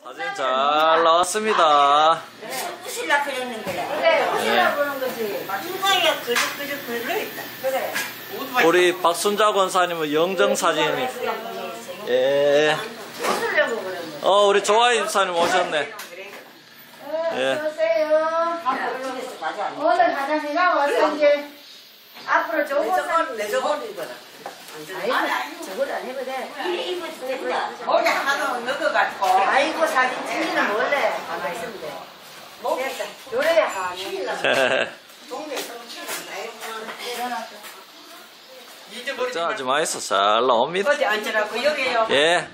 사진 잘 나왔습니다. 부실라 그렸는 거야. 그래, 부실라 보는 거지. 누가야 그저 그려있다. 그래. 우리 박순자 권사님은 영정 사진이. 예. 부실려고 그러는 거. 우리 조아이 집사님 오셨네. 예. 안녕하세요. 오늘 과장님가 와서 이제 앞으로 좋은 내 저걸 입어라. 아이고, 저걸 안 해도 돼. 머리 하나 넣어가지고. 아이고, 사진 찍기는 원래 가만히 있으면 돼. 됐다. 요래야 하네. 걱정하지 마이소. 잘 나옵니다. 어디 앉으라고 여기요. 예.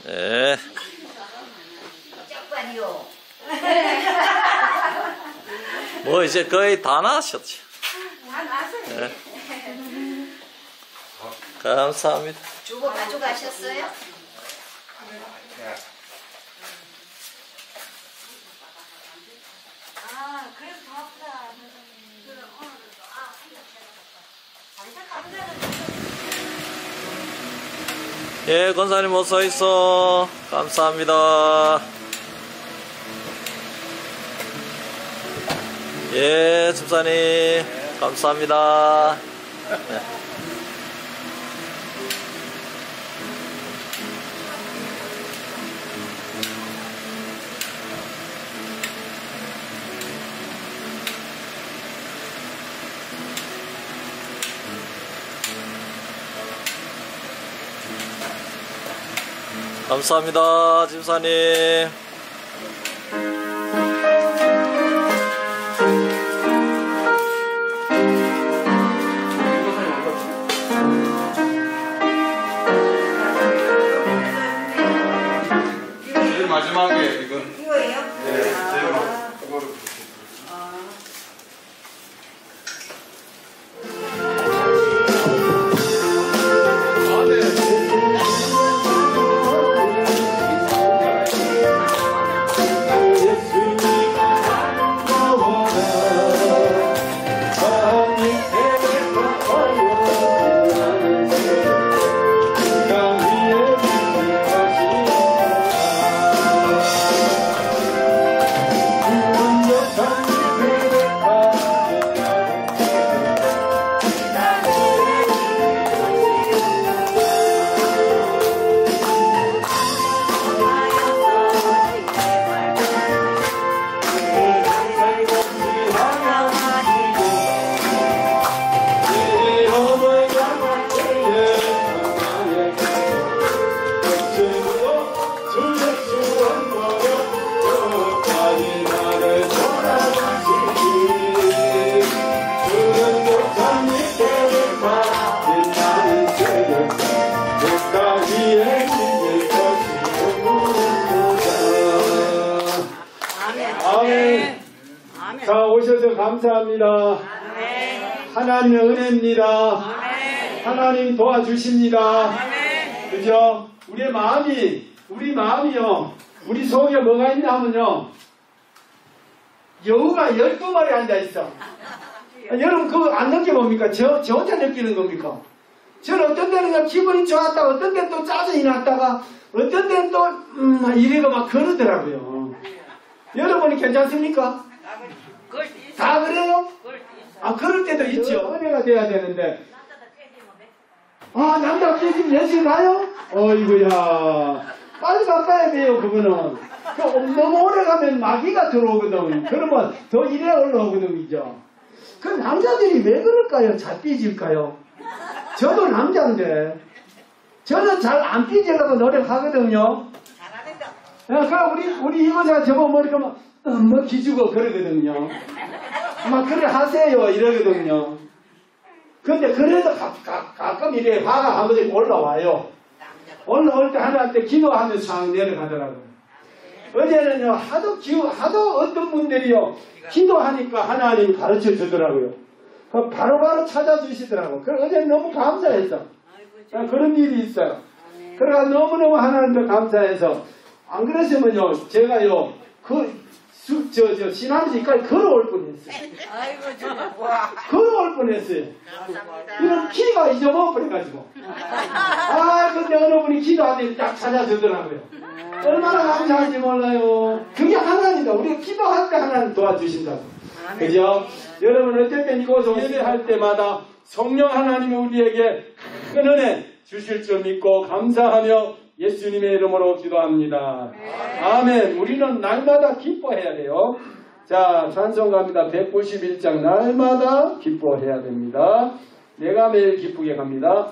예. 쪽반이요. 뭐 이제 거의 다 나셨죠. 다 나서요. 예. 감사합니다. 주고 가져가셨어요? 아, 그래서 더 아프다. 예, 권사님 어서 있어. 감사합니다. 예, 집사님 감사합니다. 네. 감사합니다, 집사님. 제일 마지막에 이건 이거예요? 네, 제일 그거를 자, 오셔서 감사합니다. 하나님의 은혜입니다. 하나님 도와주십니다. 그죠? 우리 마음이요. 우리 속에 뭐가 있냐 하면요. 여우가 12마리 앉아있어. 여러분 그거 안 느껴봅니까? 저 혼자 느끼는 겁니까? 저는 어떤 때는 기분이 좋았다가 어떤 때는 또 짜증이 났다가 어떤 때는 또 이래가 막 그러더라고요. 여러분이 괜찮습니까? 다 그래요? 그럴 때도 있죠. 은혜가 돼야 되는데. 남자 깨지면 여신 가요? 어이구야. 빨리 바꿔야 돼요, 그거는. 너무 오래 가면 마귀가 들어오거든. 그러면 더 이래 올라오거든, 이죠. 그 남자들이 왜 그럴까요? 잘 삐질까요? 저도 남자인데. 저는 잘 안 삐지려고 노력하거든요. 그럼 우리 이모자 저거 머리가 막 기주고 그러거든요. 막 그래 하세요 이러거든요. 근데 그래도 가끔 이래 화가 한 번씩 올라와요. 올라올 때 하나한테 기도하면서 싹 내려가더라고요. 어제는요 하도 어떤 분들이요 기도하니까 하나님 가르쳐 주더라고요. 바로바로 찾아주시더라고요. 어제는 너무 감사했어. 그런 일이 있어요. 그래가 너무너무 하나님께 감사해서 안 그랬으면요 제가요 신앙지까지 걸어올 뻔했어요. 아이고, 와. 걸어올 뻔했어요. 이런 키가 잊어버려가지고. 근데 어느 분이 기도하더니 딱 찾아주더라고요. 얼마나 감사한지 몰라요. 그게 하나님이다. 우리가 기도할 때 하나님 도와주신다고. 그죠? 여러분, 어쨌든 이곳에 예배할 때마다 성령 하나님이 우리에게 큰 은혜 주실 줄 믿고 감사하며 예수님의 이름으로 기도합니다. 아멘. 우리는 날마다 기뻐해야 돼요. 자, 찬송 갑니다. 191장 날마다 기뻐해야 됩니다. 내가 매일 기쁘게 갑니다.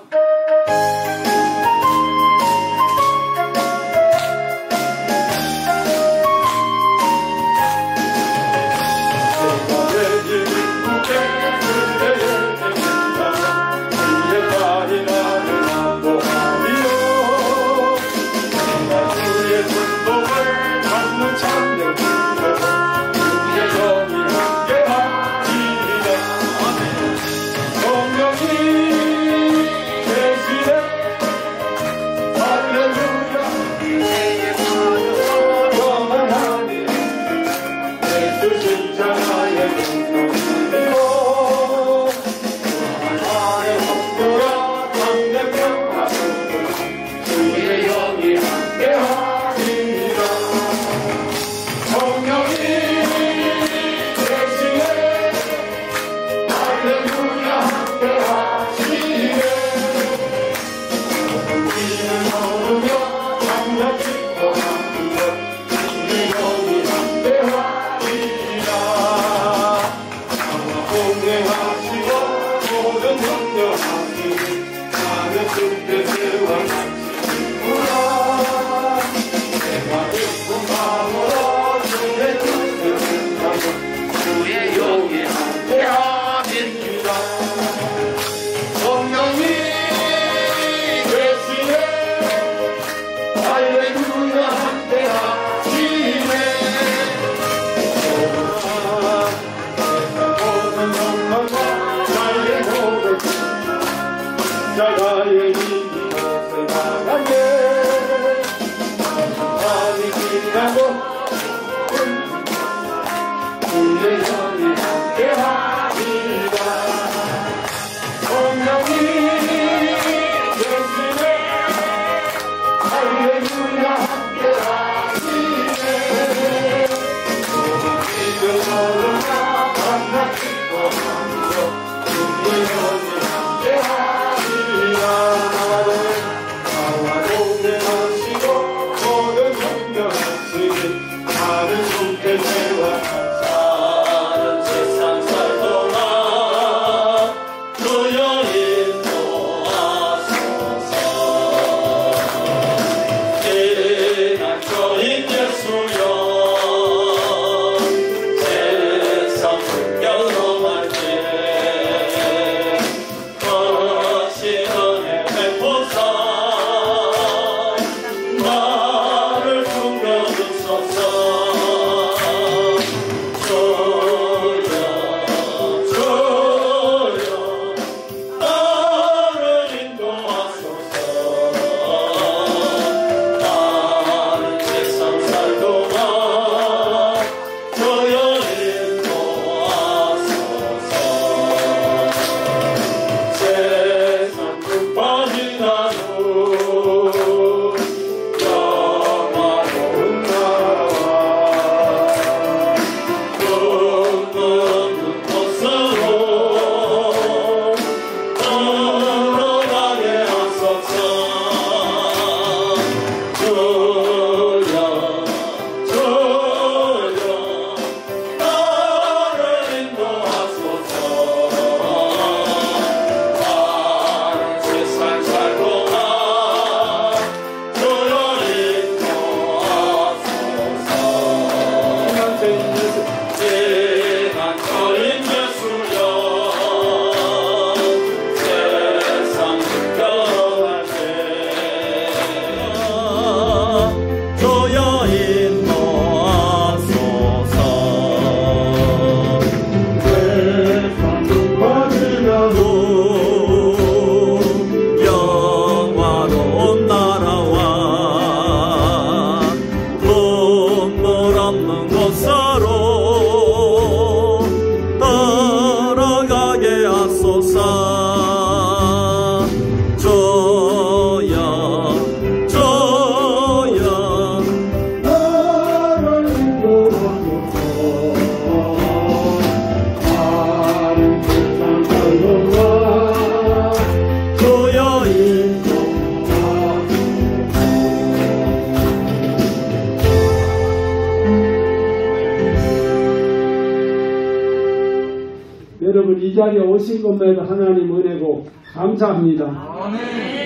여러분 이 자리에 오신 것만으로 하나님 은혜고 감사합니다.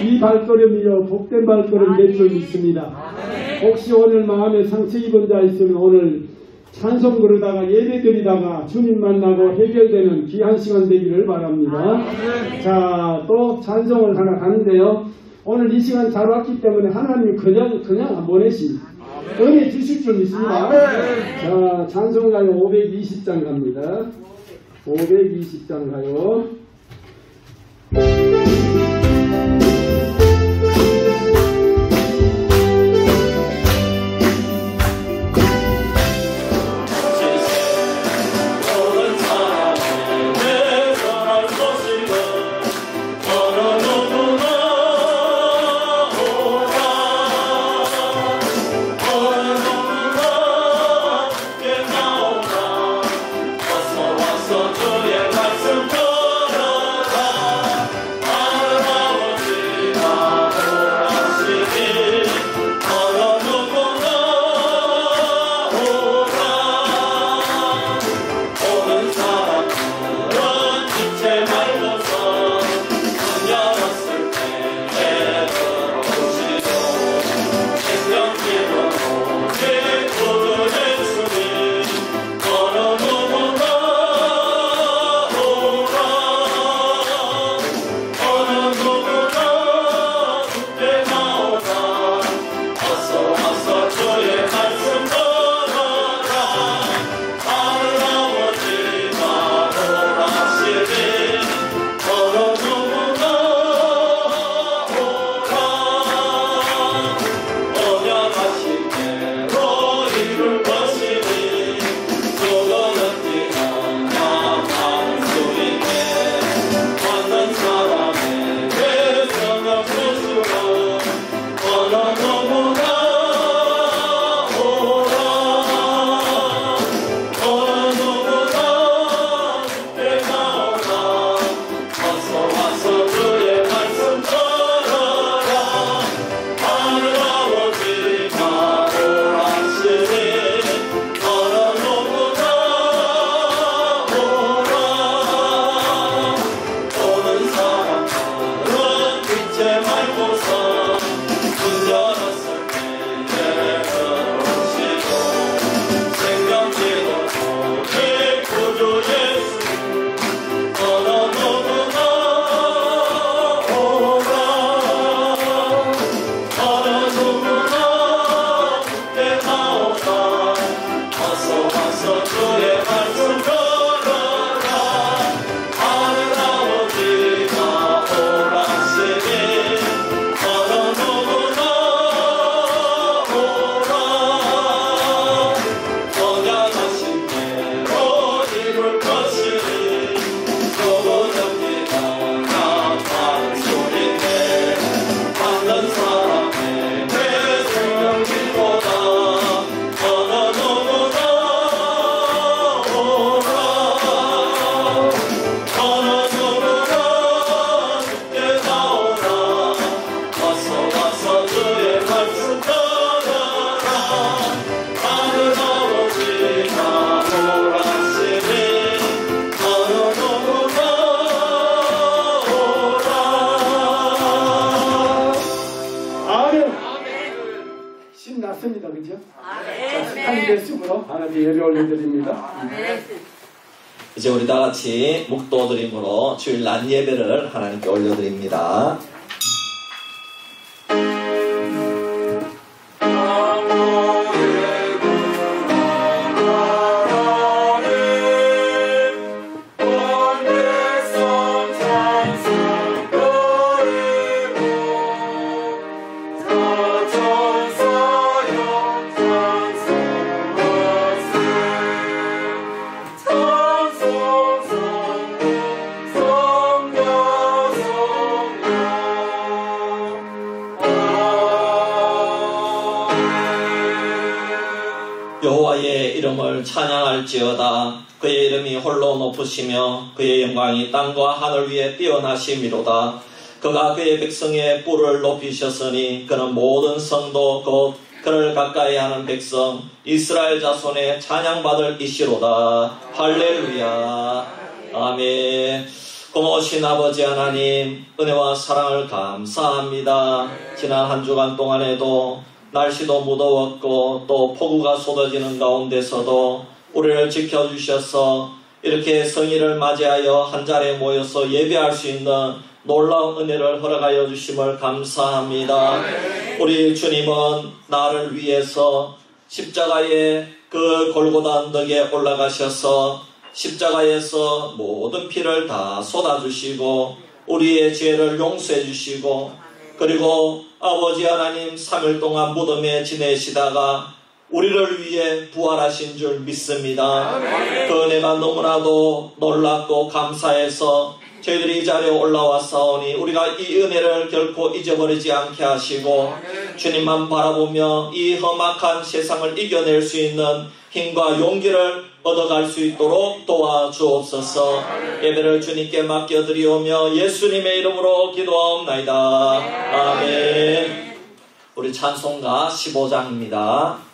이 발걸음이요 복된 발걸음 될 줄 믿습니다. 혹시 오늘 마음에 상처 입은 자 있으면 오늘 찬송 그러다가 예배 드리다가 주님 만나고 해결되는 귀한 시간 되기를 바랍니다. 자, 또 찬송을 하나 가는데요. 오늘 이 시간 잘 왔기 때문에 하나님이 그냥 안 보내십니다. 은혜 주실 줄 믿습니다. 자, 찬송가요 520장 갑니다. 520장 가요. 신났습니다. 그죠? 자, 스타일 대식으로 하나님 예배 올려드립니다. 이제 우리 다 같이 묵도 드림으로 주일 낮 예배를 하나님께 올려드립니다. 여호와의 이름을 찬양할지어다. 그의 이름이 홀로 높으시며 그의 영광이 땅과 하늘 위에 뛰어나심이로다. 그가 그의 백성의 뿔을 높이셨으니 그는 모든 성도 곧 그를 가까이하는 백성 이스라엘 자손의 찬양받을 이시로다. 할렐루야. 아멘. 고마우신 아버지 하나님, 은혜와 사랑을 감사합니다. 지난 한 주간 동안에도 날씨도 무더웠고 또 폭우가 쏟아지는 가운데서도 우리를 지켜주셔서 이렇게 성일을 맞이하여 한자리에 모여서 예배할 수 있는 놀라운 은혜를 허락하여 주심을 감사합니다. 우리 주님은 나를 위해서 십자가의 그 골고다 언덕에 올라가셔서 십자가에서 모든 피를 다 쏟아주시고 우리의 죄를 용서해 주시고 그리고 아버지 하나님 3일 동안 무덤에 지내시다가 우리를 위해 부활하신 줄 믿습니다. 그 은혜가 너무나도 놀랍고 감사해서 저희들이 이 자리에 올라왔사오니 우리가 이 은혜를 결코 잊어버리지 않게 하시고 주님만 바라보며 이 험악한 세상을 이겨낼 수 있는 힘과 용기를 얻어갈 수 있도록 도와주옵소서. 예배를 주님께 맡겨드리오며 예수님의 이름으로 기도하옵나이다. 아멘. 우리 찬송가 15장입니다.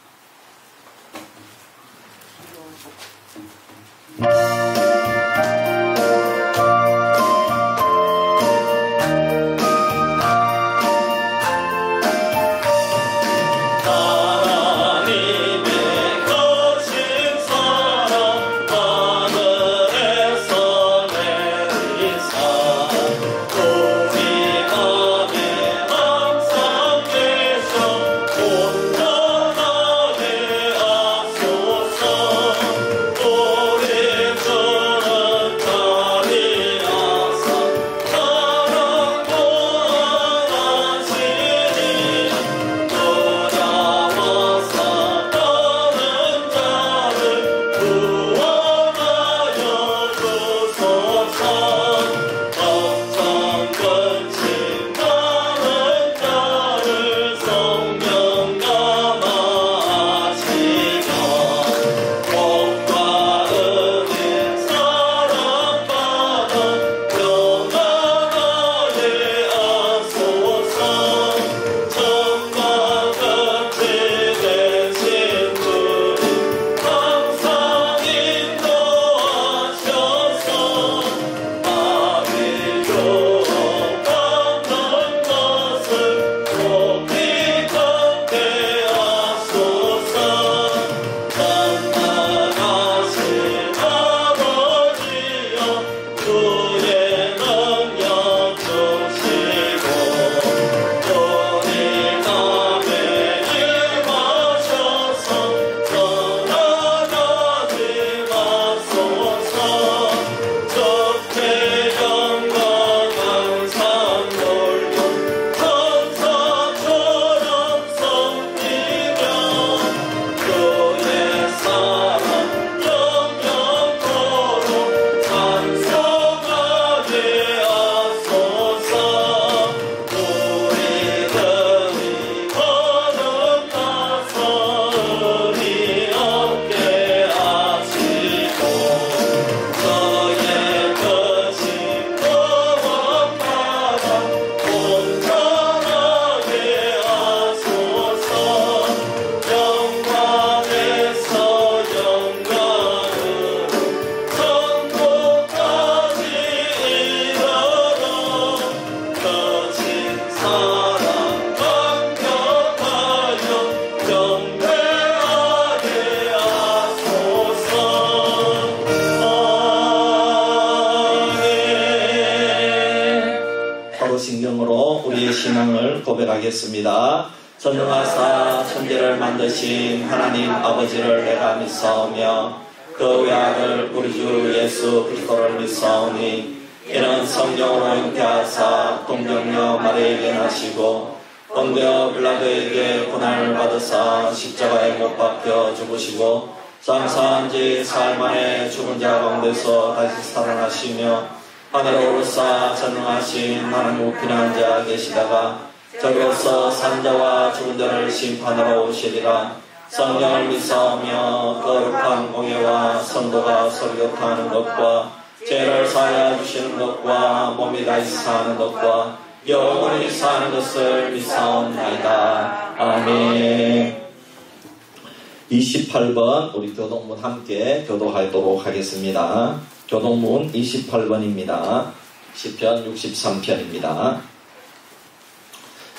신경으로 우리의 신앙을 고백하겠습니다. 전능하사 천지를 만드신 하나님 아버지를 내가 믿사오며 그 외아들 우리 주 예수 그리스도를 믿사오니 이는 성령으로 잉태하사 동정녀 마리아에게 나시고 본디오 빌라도에게 고난을 받으사 십자가에 못 박혀 죽으시고 장사한 지 사흘 만에 죽은 자 가운데서 다시 살아나시며 하늘에 오르사 전능하신 하나님 우편한 자 계시다가 저기로서 산 자와 죽은 자를 심판하러 오시리라. 성령을 믿사오며 거룩한 공예와 성도가 서로 교통하는 것과 죄를 사하여 주시는 것과 몸이 다시 사는 것과 영원히 사는 것을 믿사옵나이다. 아멘. 28번 우리 교동문 함께 교도하도록 하겠습니다. 교동문 28번입니다. 시편 63편입니다.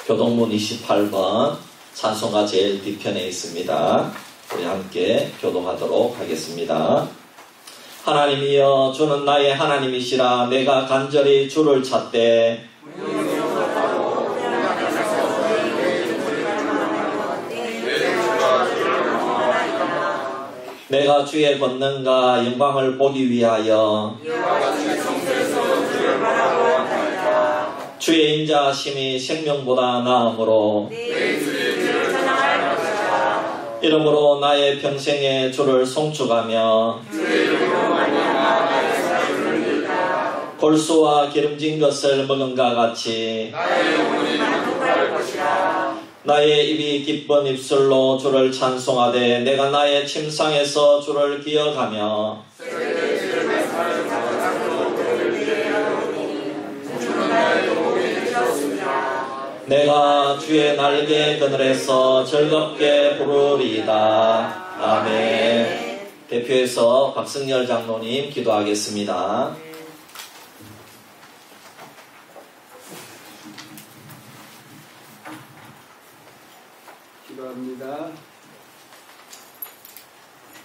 교동문 28번 찬송가 제일 뒤편에 있습니다. 우리 함께 교동하도록 하겠습니다. 하나님이여 주는 나의 하나님이시라. 내가 간절히 주를 찾되 내가 주의 권능과 영광을 보기 위하여 주의 인자하심이 생명보다 나으므로 이러므로 나의 평생에 주를 송축하며 골수와 기름진 것을 먹은가 같이 나의 입이 기쁜 입술로 주를 찬송하되 내가 나의 침상에서 주를 기억하며 내가 주의 날개 그늘에서 즐겁게 부르리이다. 아멘. 대표해서 박승열 장로님 기도하겠습니다. 기도합니다.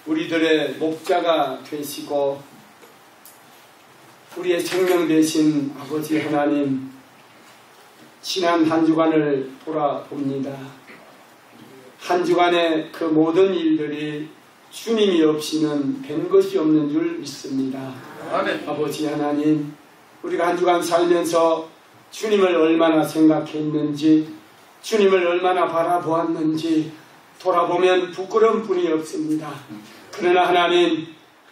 우리들의 목자가 되시고 우리의 생명 되신 아버지 하나님, 지난 한 주간을 돌아봅니다. 한 주간의 그 모든 일들이 주님이 없이는 된 것이 없는 줄 믿습니다. 아멘. 아버지 하나님, 우리가 한 주간 살면서 주님을 얼마나 생각했는지, 주님을 얼마나 바라보았는지 돌아보면 부끄러운 뿐이 없습니다. 그러나 하나님,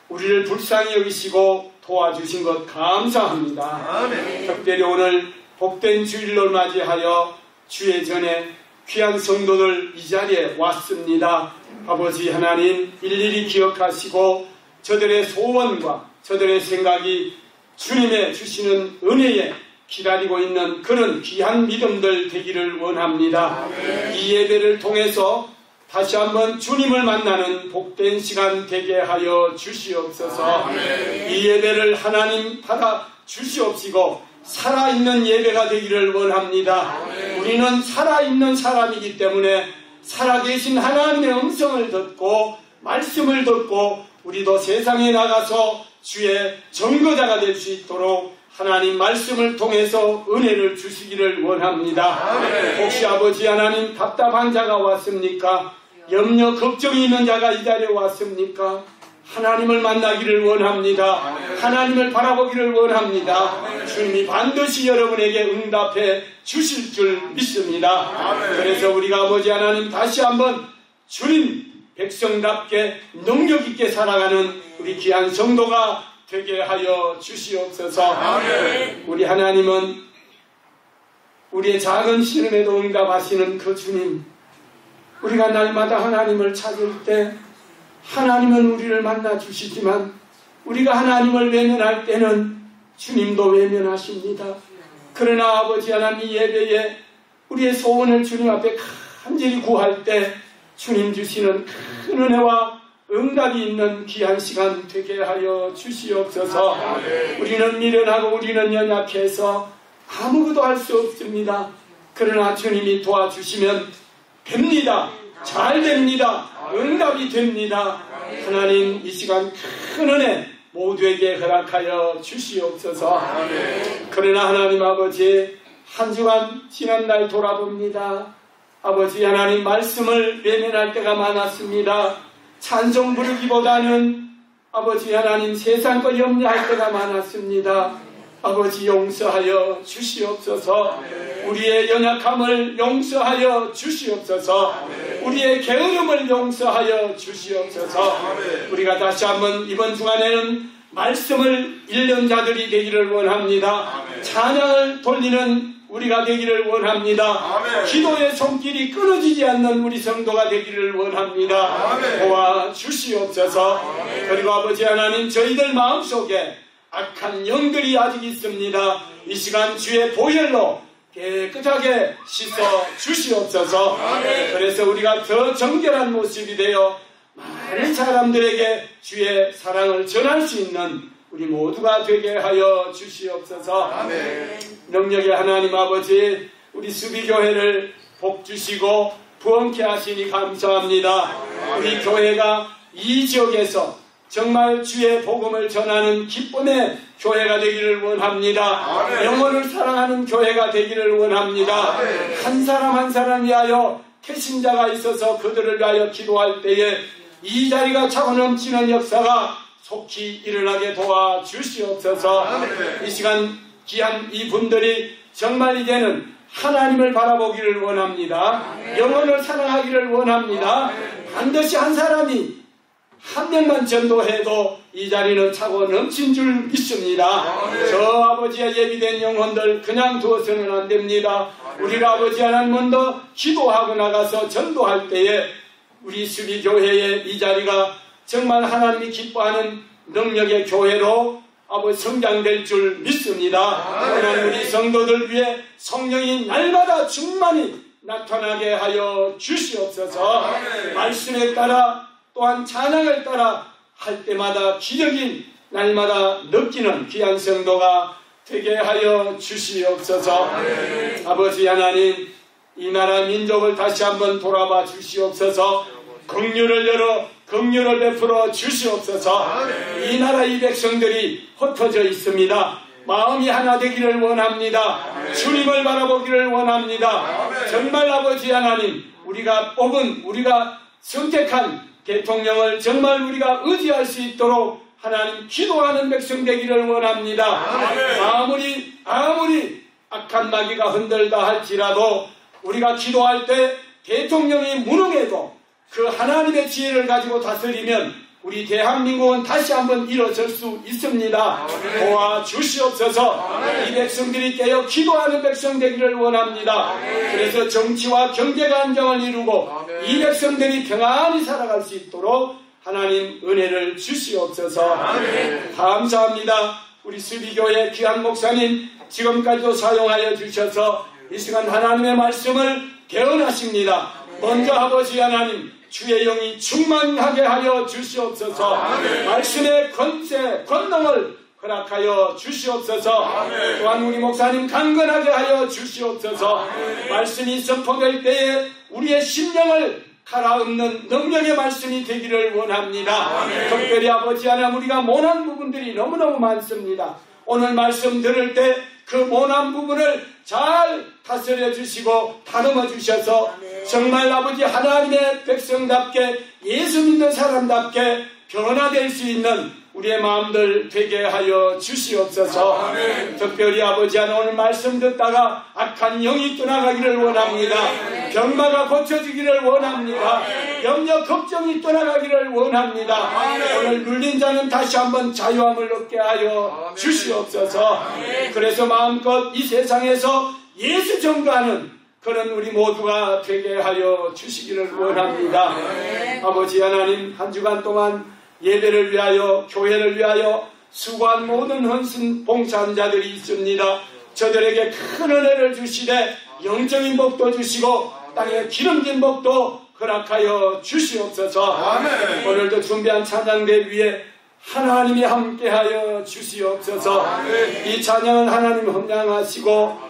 우리를 불쌍히 여기시고 도와주신 것 감사합니다. 아멘. 특별히 오늘 복된 주일을 맞이하여 주의 전에 귀한 성도들 이 자리에 왔습니다. 아버지 하나님, 일일이 기억하시고 저들의 소원과 저들의 생각이 주님의 주시는 은혜에 기다리고 있는 그런 귀한 믿음들 되기를 원합니다. 아멘. 이 예배를 통해서 다시 한번 주님을 만나는 복된 시간 되게 하여 주시옵소서. 아멘. 이 예배를 하나님 받아 주시옵시고 살아있는 예배가 되기를 원합니다. 아멘. 우리는 살아있는 사람이기 때문에 살아계신 하나님의 음성을 듣고 말씀을 듣고 우리도 세상에 나가서 주의 증거자가 될 수 있도록 하나님 말씀을 통해서 은혜를 주시기를 원합니다. 아멘. 혹시 아버지 하나님 답답한 자가 왔습니까? 염려 걱정이 있는 자가 이 자리에 왔습니까? 하나님을 만나기를 원합니다. 아멘. 하나님을 바라보기를 원합니다. 아멘. 주님이 반드시 여러분에게 응답해 주실 줄 믿습니다. 아멘. 그래서 우리가 아버지 하나님 다시 한번 주님 백성답게 능력있게 살아가는 우리 귀한 성도가 되게 하여 주시옵소서. 아멘. 우리 하나님은 우리의 작은 신음에도 응답하시는 그 주님, 우리가 날마다 하나님을 찾을 때 하나님은 우리를 만나 주시지만 우리가 하나님을 외면할 때는 주님도 외면하십니다. 그러나 아버지 하나님 예배에 우리의 소원을 주님 앞에 간절히 구할 때 주님 주시는 큰 은혜와 응답이 있는 귀한 시간 되게 하여 주시옵소서. 아멘. 우리는 미련하고 우리는 연약해서 아무것도 할 수 없습니다. 그러나 주님이 도와주시면 됩니다. 잘 됩니다. 응답이 됩니다. 하나님 이 시간 큰 은혜 모두에게 허락하여 주시옵소서. 아멘. 그러나 하나님 아버지 한 주간 지난 날 돌아봅니다. 아버지 하나님 말씀을 외면할 때가 많았습니다. 찬송 부르기보다는 아버지 하나님 세상 거 염려할 때가 많았습니다. 아버지 용서하여 주시옵소서. 우리의 연약함을 용서하여 주시옵소서. 우리의 게으름을 용서하여 주시옵소서. 우리가 다시 한번 이번 주간에는 말씀을 읽는 자들이 되기를 원합니다. 찬양을 돌리는 우리가 되기를 원합니다. 아멘. 기도의 손길이 끊어지지 않는 우리 성도가 되기를 원합니다. 아멘. 도와주시옵소서. 아멘. 그리고 아버지 하나님 저희들 마음속에 악한 영들이 아직 있습니다. 이 시간 주의 보혈로 깨끗하게 씻어 주시옵소서. 아멘. 그래서 우리가 더 정결한 모습이 되어 많은 사람들에게 주의 사랑을 전할 수 있는 우리 모두가 되게 하여 주시옵소서. 아멘. 능력의 하나님 아버지, 우리 수비교회를 복 주시고 부흥케 하시니 감사합니다. 우리 교회가 이 지역에서 정말 주의 복음을 전하는 기쁨의 교회가 되기를 원합니다. 아멘. 영혼을 사랑하는 교회가 되기를 원합니다. 아멘. 한 사람 한 사람 위하여 태신자가 있어서 그들을 위하여 기도할 때에 이 자리가 차고 넘치는 역사가 속히 일어나게 도와주시옵소서. 아멘. 이 시간 귀한 이분들이 정말 이제는 하나님을 바라보기를 원합니다. 영혼을 사랑하기를 원합니다. 반드시 한 사람이 한 명만 전도해도 이 자리는 차고 넘친 줄 믿습니다. 저 아버지의 예비된 영혼들 그냥 두어서는 안 됩니다. 우리가 아버지 하나님 먼저 기도하고 나가서 전도할 때에 우리 수비교회의 이 자리가 정말 하나님이 기뻐하는 능력의 교회로 아버지 성장될 줄 믿습니다. 하나님 우리 성도들 위해 성령이 날마다 충만히 나타나게 하여 주시옵소서. 말씀에 따라 또한 찬양을 따라 할 때마다 기적인 날마다 느끼는 귀한 성도가 되게 하여 주시옵소서. 아버지 하나님 이 나라 민족을 다시 한번 돌아봐 주시옵소서. 긍휼을 열어 긍휼을 베풀어 주시옵소서. 이 나라 이 백성들이 흩어져 있습니다. 마음이 하나 되기를 원합니다. 주님을 바라보기를 원합니다. 정말 아버지 하나님 우리가 뽑은 우리가 선택한 대통령을 정말 우리가 의지할 수 있도록 하나님 기도하는 백성 되기를 원합니다. 아무리 악한 마귀가 흔들다 할지라도 우리가 기도할 때 대통령이 무능해도 그 하나님의 지혜를 가지고 다스리면 우리 대한민국은 다시 한번 일어설 수 있습니다. 도와주시옵소서. 이 백성들이 깨어 기도하는 백성 되기를 원합니다. 그래서 정치와 경제가 안정을 이루고 이 백성들이 평안히 살아갈 수 있도록 하나님 은혜를 주시옵소서. 감사합니다. 우리 수비교회 귀한 목사님 지금까지도 사용하여 주셔서 이 시간 하나님의 말씀을 개헌하십니다. 먼저 아버지 하나님 주의 영이 충만하게 하여 주시옵소서. 말씀의 권세, 권능을 허락하여 주시옵소서. 또한 우리 목사님 강건하게 하여 주시옵소서. 말씀이 선포될 때에 우리의 심령을 갈아엎는 능력의 말씀이 되기를 원합니다. 특별히 아버지 하나님 우리가 모난 부분들이 너무너무 많습니다. 오늘 말씀 들을 때 그 모난 부분을 잘 다스려 주시고 다듬어 주셔서 정말 아버지 하나님의 백성답게 예수 믿는 사람답게 변화될 수 있는 우리의 마음들 되게 하여 주시옵소서. 특별히 아버지 하나님 오늘 말씀 듣다가 악한 영이 떠나가기를 원합니다. 병마가 고쳐지기를 원합니다. 염려 걱정이 떠나가기를 원합니다. 오늘 눌린 자는 다시 한번 자유함을 얻게 하여 주시옵소서. 그래서 마음껏 이 세상에서 예수 전가하는 그런 우리 모두가 되게 하여 주시기를 원합니다. 아버지 하나님 한 주간 동안 예배를 위하여 교회를 위하여 수고한 모든 헌신 봉사한 자들이 있습니다. 저들에게 큰 은혜를 주시되 영적인 복도 주시고 땅에 기름진 복도 허락하여 주시옵소서. 아멘. 오늘도 준비한 찬양대 위에 하나님이 함께하여 주시옵소서. 아멘. 이 찬양은 하나님 흠양하시고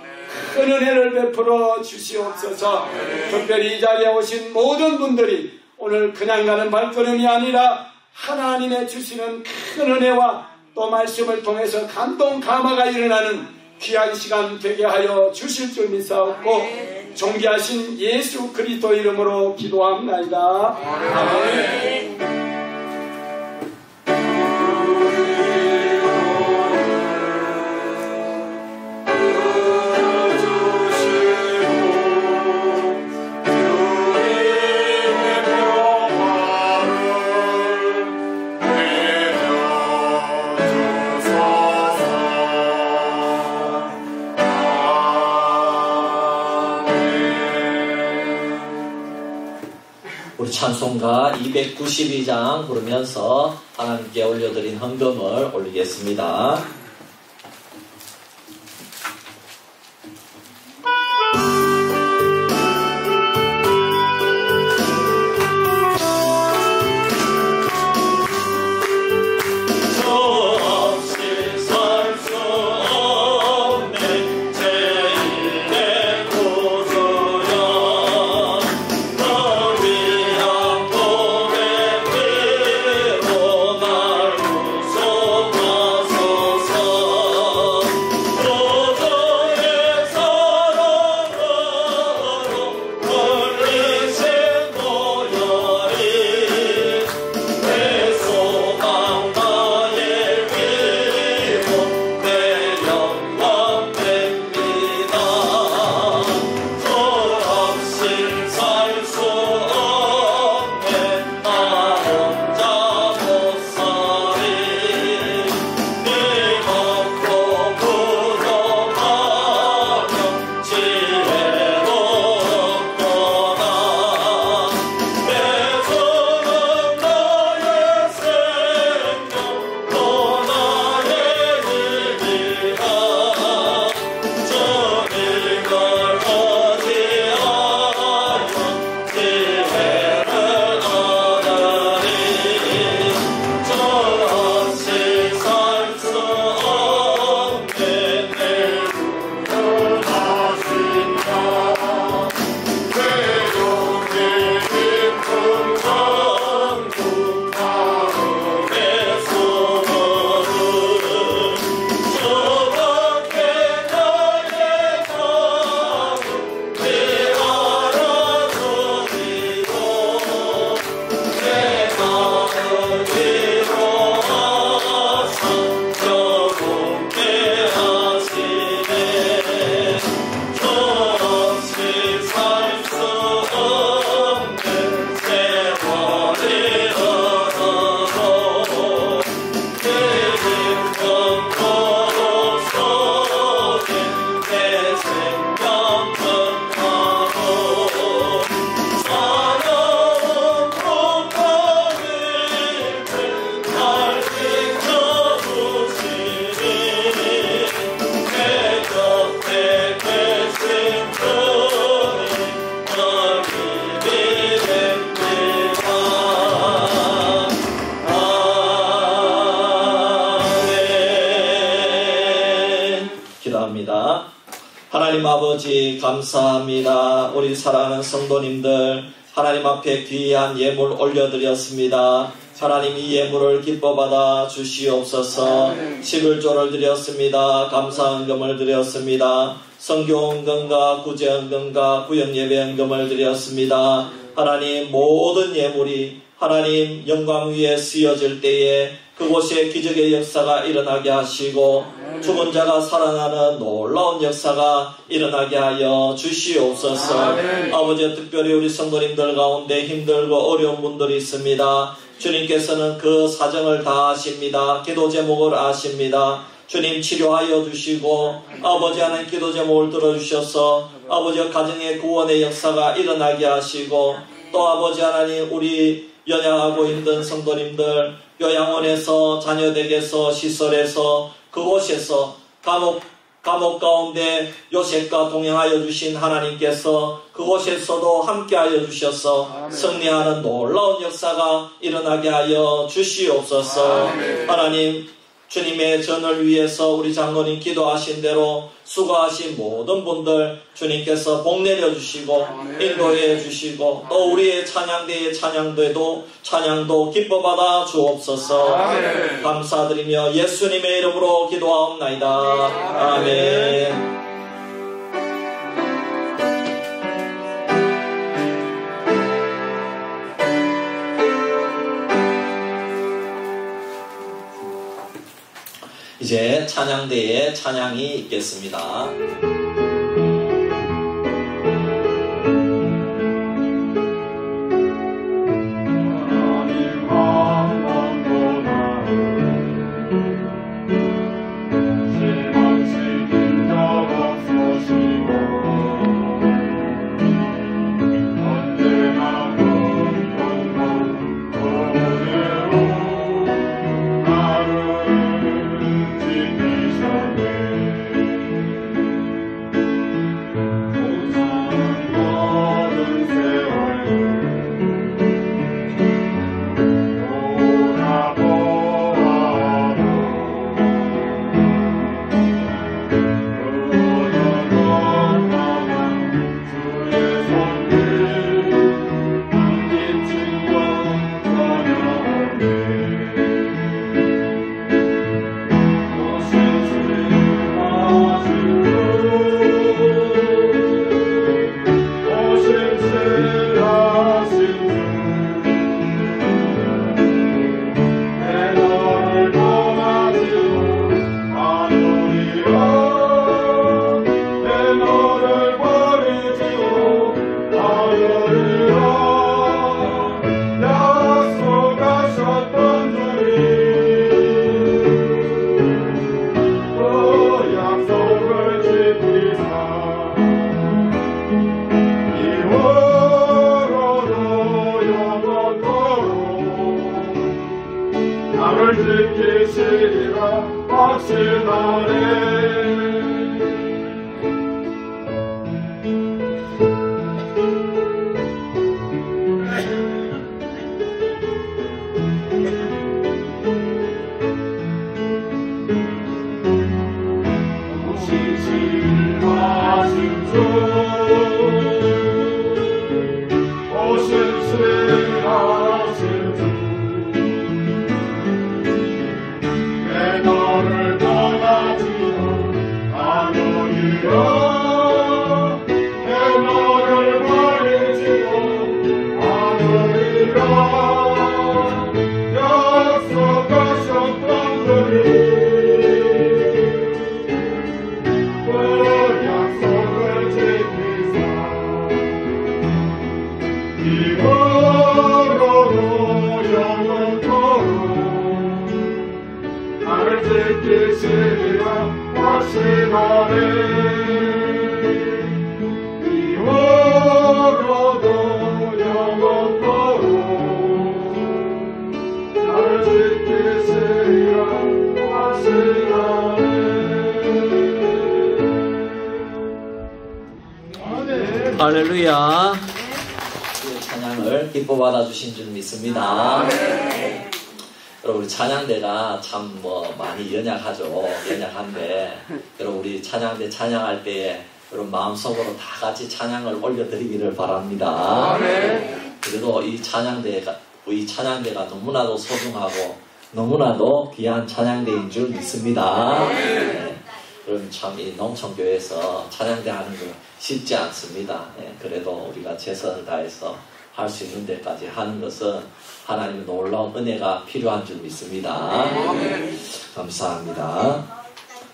큰 은혜를 베풀어 주시옵소서. 아멘. 특별히 이 자리에 오신 모든 분들이 오늘 그냥 가는 발걸음이 아니라 하나님의 주시는 큰 은혜와 또 말씀을 통해서 감동 감화가 일어나는 귀한 시간 되게 하여 주실 줄 믿사옵고 존귀하신 예수 그리스도 이름으로 기도합나이다. 아멘. 찬송가 292장 부르면서 하나님께 올려드린 헌금을 올리겠습니다. 저 기도합니다. 하나님 아버지 감사합니다. 우리 사랑하는 성도님들 하나님 앞에 귀한 예물 올려드렸습니다. 하나님 이 예물을 기뻐받아 주시옵소서. 11조를 드렸습니다. 감사헌금을 드렸습니다. 성교헌금과 구제헌금과 구역예배헌금을 드렸습니다. 하나님 모든 예물이 하나님 영광 위에 쓰여질 때에 그곳에 기적의 역사가 일어나게 하시고 죽은 자가 살아나는 놀라운 역사가 일어나게 하여 주시옵소서. 아버지 특별히 우리 성도님들 가운데 힘들고 어려운 분들이 있습니다. 주님께서는 그 사정을 다 아십니다. 기도 제목을 아십니다. 주님 치료하여 주시고 아버지 하나님 기도 제목을 들어주셔서 아버지 가정의 구원의 역사가 일어나게 하시고 또 아버지 하나님 우리 연약하고 힘든 성도님들 요양원에서 자녀댁에서 시설에서 그곳에서 감옥 가운데 요셉과 동행하여 주신 하나님께서 그곳에서도 함께하여 주셔서 승리하는 놀라운 역사가 일어나게 하여 주시옵소서. 하나님 주님의 전을 위해서 우리 장로님 기도하신 대로 수고하신 모든 분들 주님께서 복 내려주시고 인도해 주시고 또 우리의 찬양대의 찬양도 기뻐받아 주옵소서. 감사드리며 예수님의 이름으로 기도하옵나이다. 아멘. 이제 찬양대에 찬양이 있겠습니다. 할렐루야. 찬양을 기뻐 받아주신 줄 믿습니다. 여러분 우리 찬양대가 참 많이 연약하죠. 연약한데 여러분 우리 찬양대 찬양할 때에 여러분 마음속으로 다 같이 찬양을 올려드리기를 바랍니다. 그래도 이 찬양대가 너무나도 소중하고 너무나도 귀한 찬양대인 줄 믿습니다. 그럼 참 이 농촌교회에서 찬양대 하는 거 쉽지 않습니다. 그래도 우리가 최선을 다해서 할 수 있는 데까지 하는 것은 하나님의 놀라운 은혜가 필요한 줄 믿습니다. 감사합니다.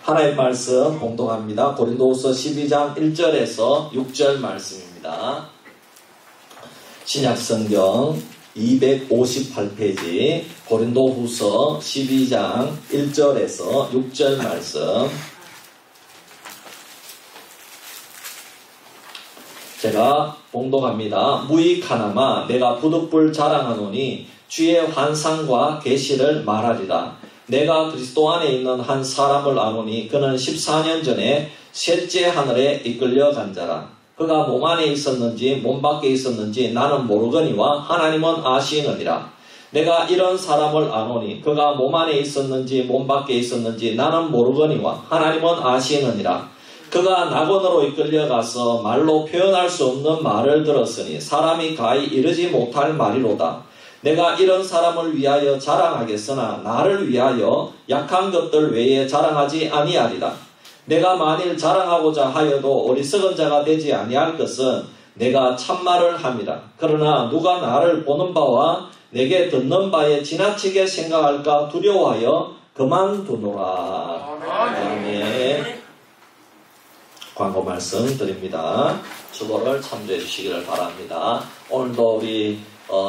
하나님의 말씀 봉독합니다. 고린도후서 12장 1절에서 6절 말씀입니다. 신약성경 258페이지 고린도후서 12장 1절에서 6절 말씀 제가 봉독합니다. 무익하나마 내가 부득불 자랑하노니 주의 환상과 계시를 말하리라. 내가 그리스도 안에 있는 한 사람을 아노니 그는 14년 전에 셋째 하늘에 이끌려 간 자라. 그가 몸 안에 있었는지 몸 밖에 있었는지 나는 모르거니와 하나님은 아시느니라. 내가 이런 사람을 아노니 그가 몸 안에 있었는지 몸 밖에 있었는지 나는 모르거니와 하나님은 아시느니라. 그가 낙원으로 이끌려가서 말로 표현할 수 없는 말을 들었으니 사람이 가히 이르지 못할 말이로다. 내가 이런 사람을 위하여 자랑하겠으나 나를 위하여 약한 것들 외에 자랑하지 아니하리라. 내가 만일 자랑하고자 하여도 어리석은 자가 되지 아니할 것은 내가 참말을 함이라. 그러나 누가 나를 보는 바와 내게 듣는 바에 지나치게 생각할까 두려워하여 그만두노라. 아멘. 광고 말씀 드립니다. 주보를 참조해 주시기를 바랍니다. 오늘도 우리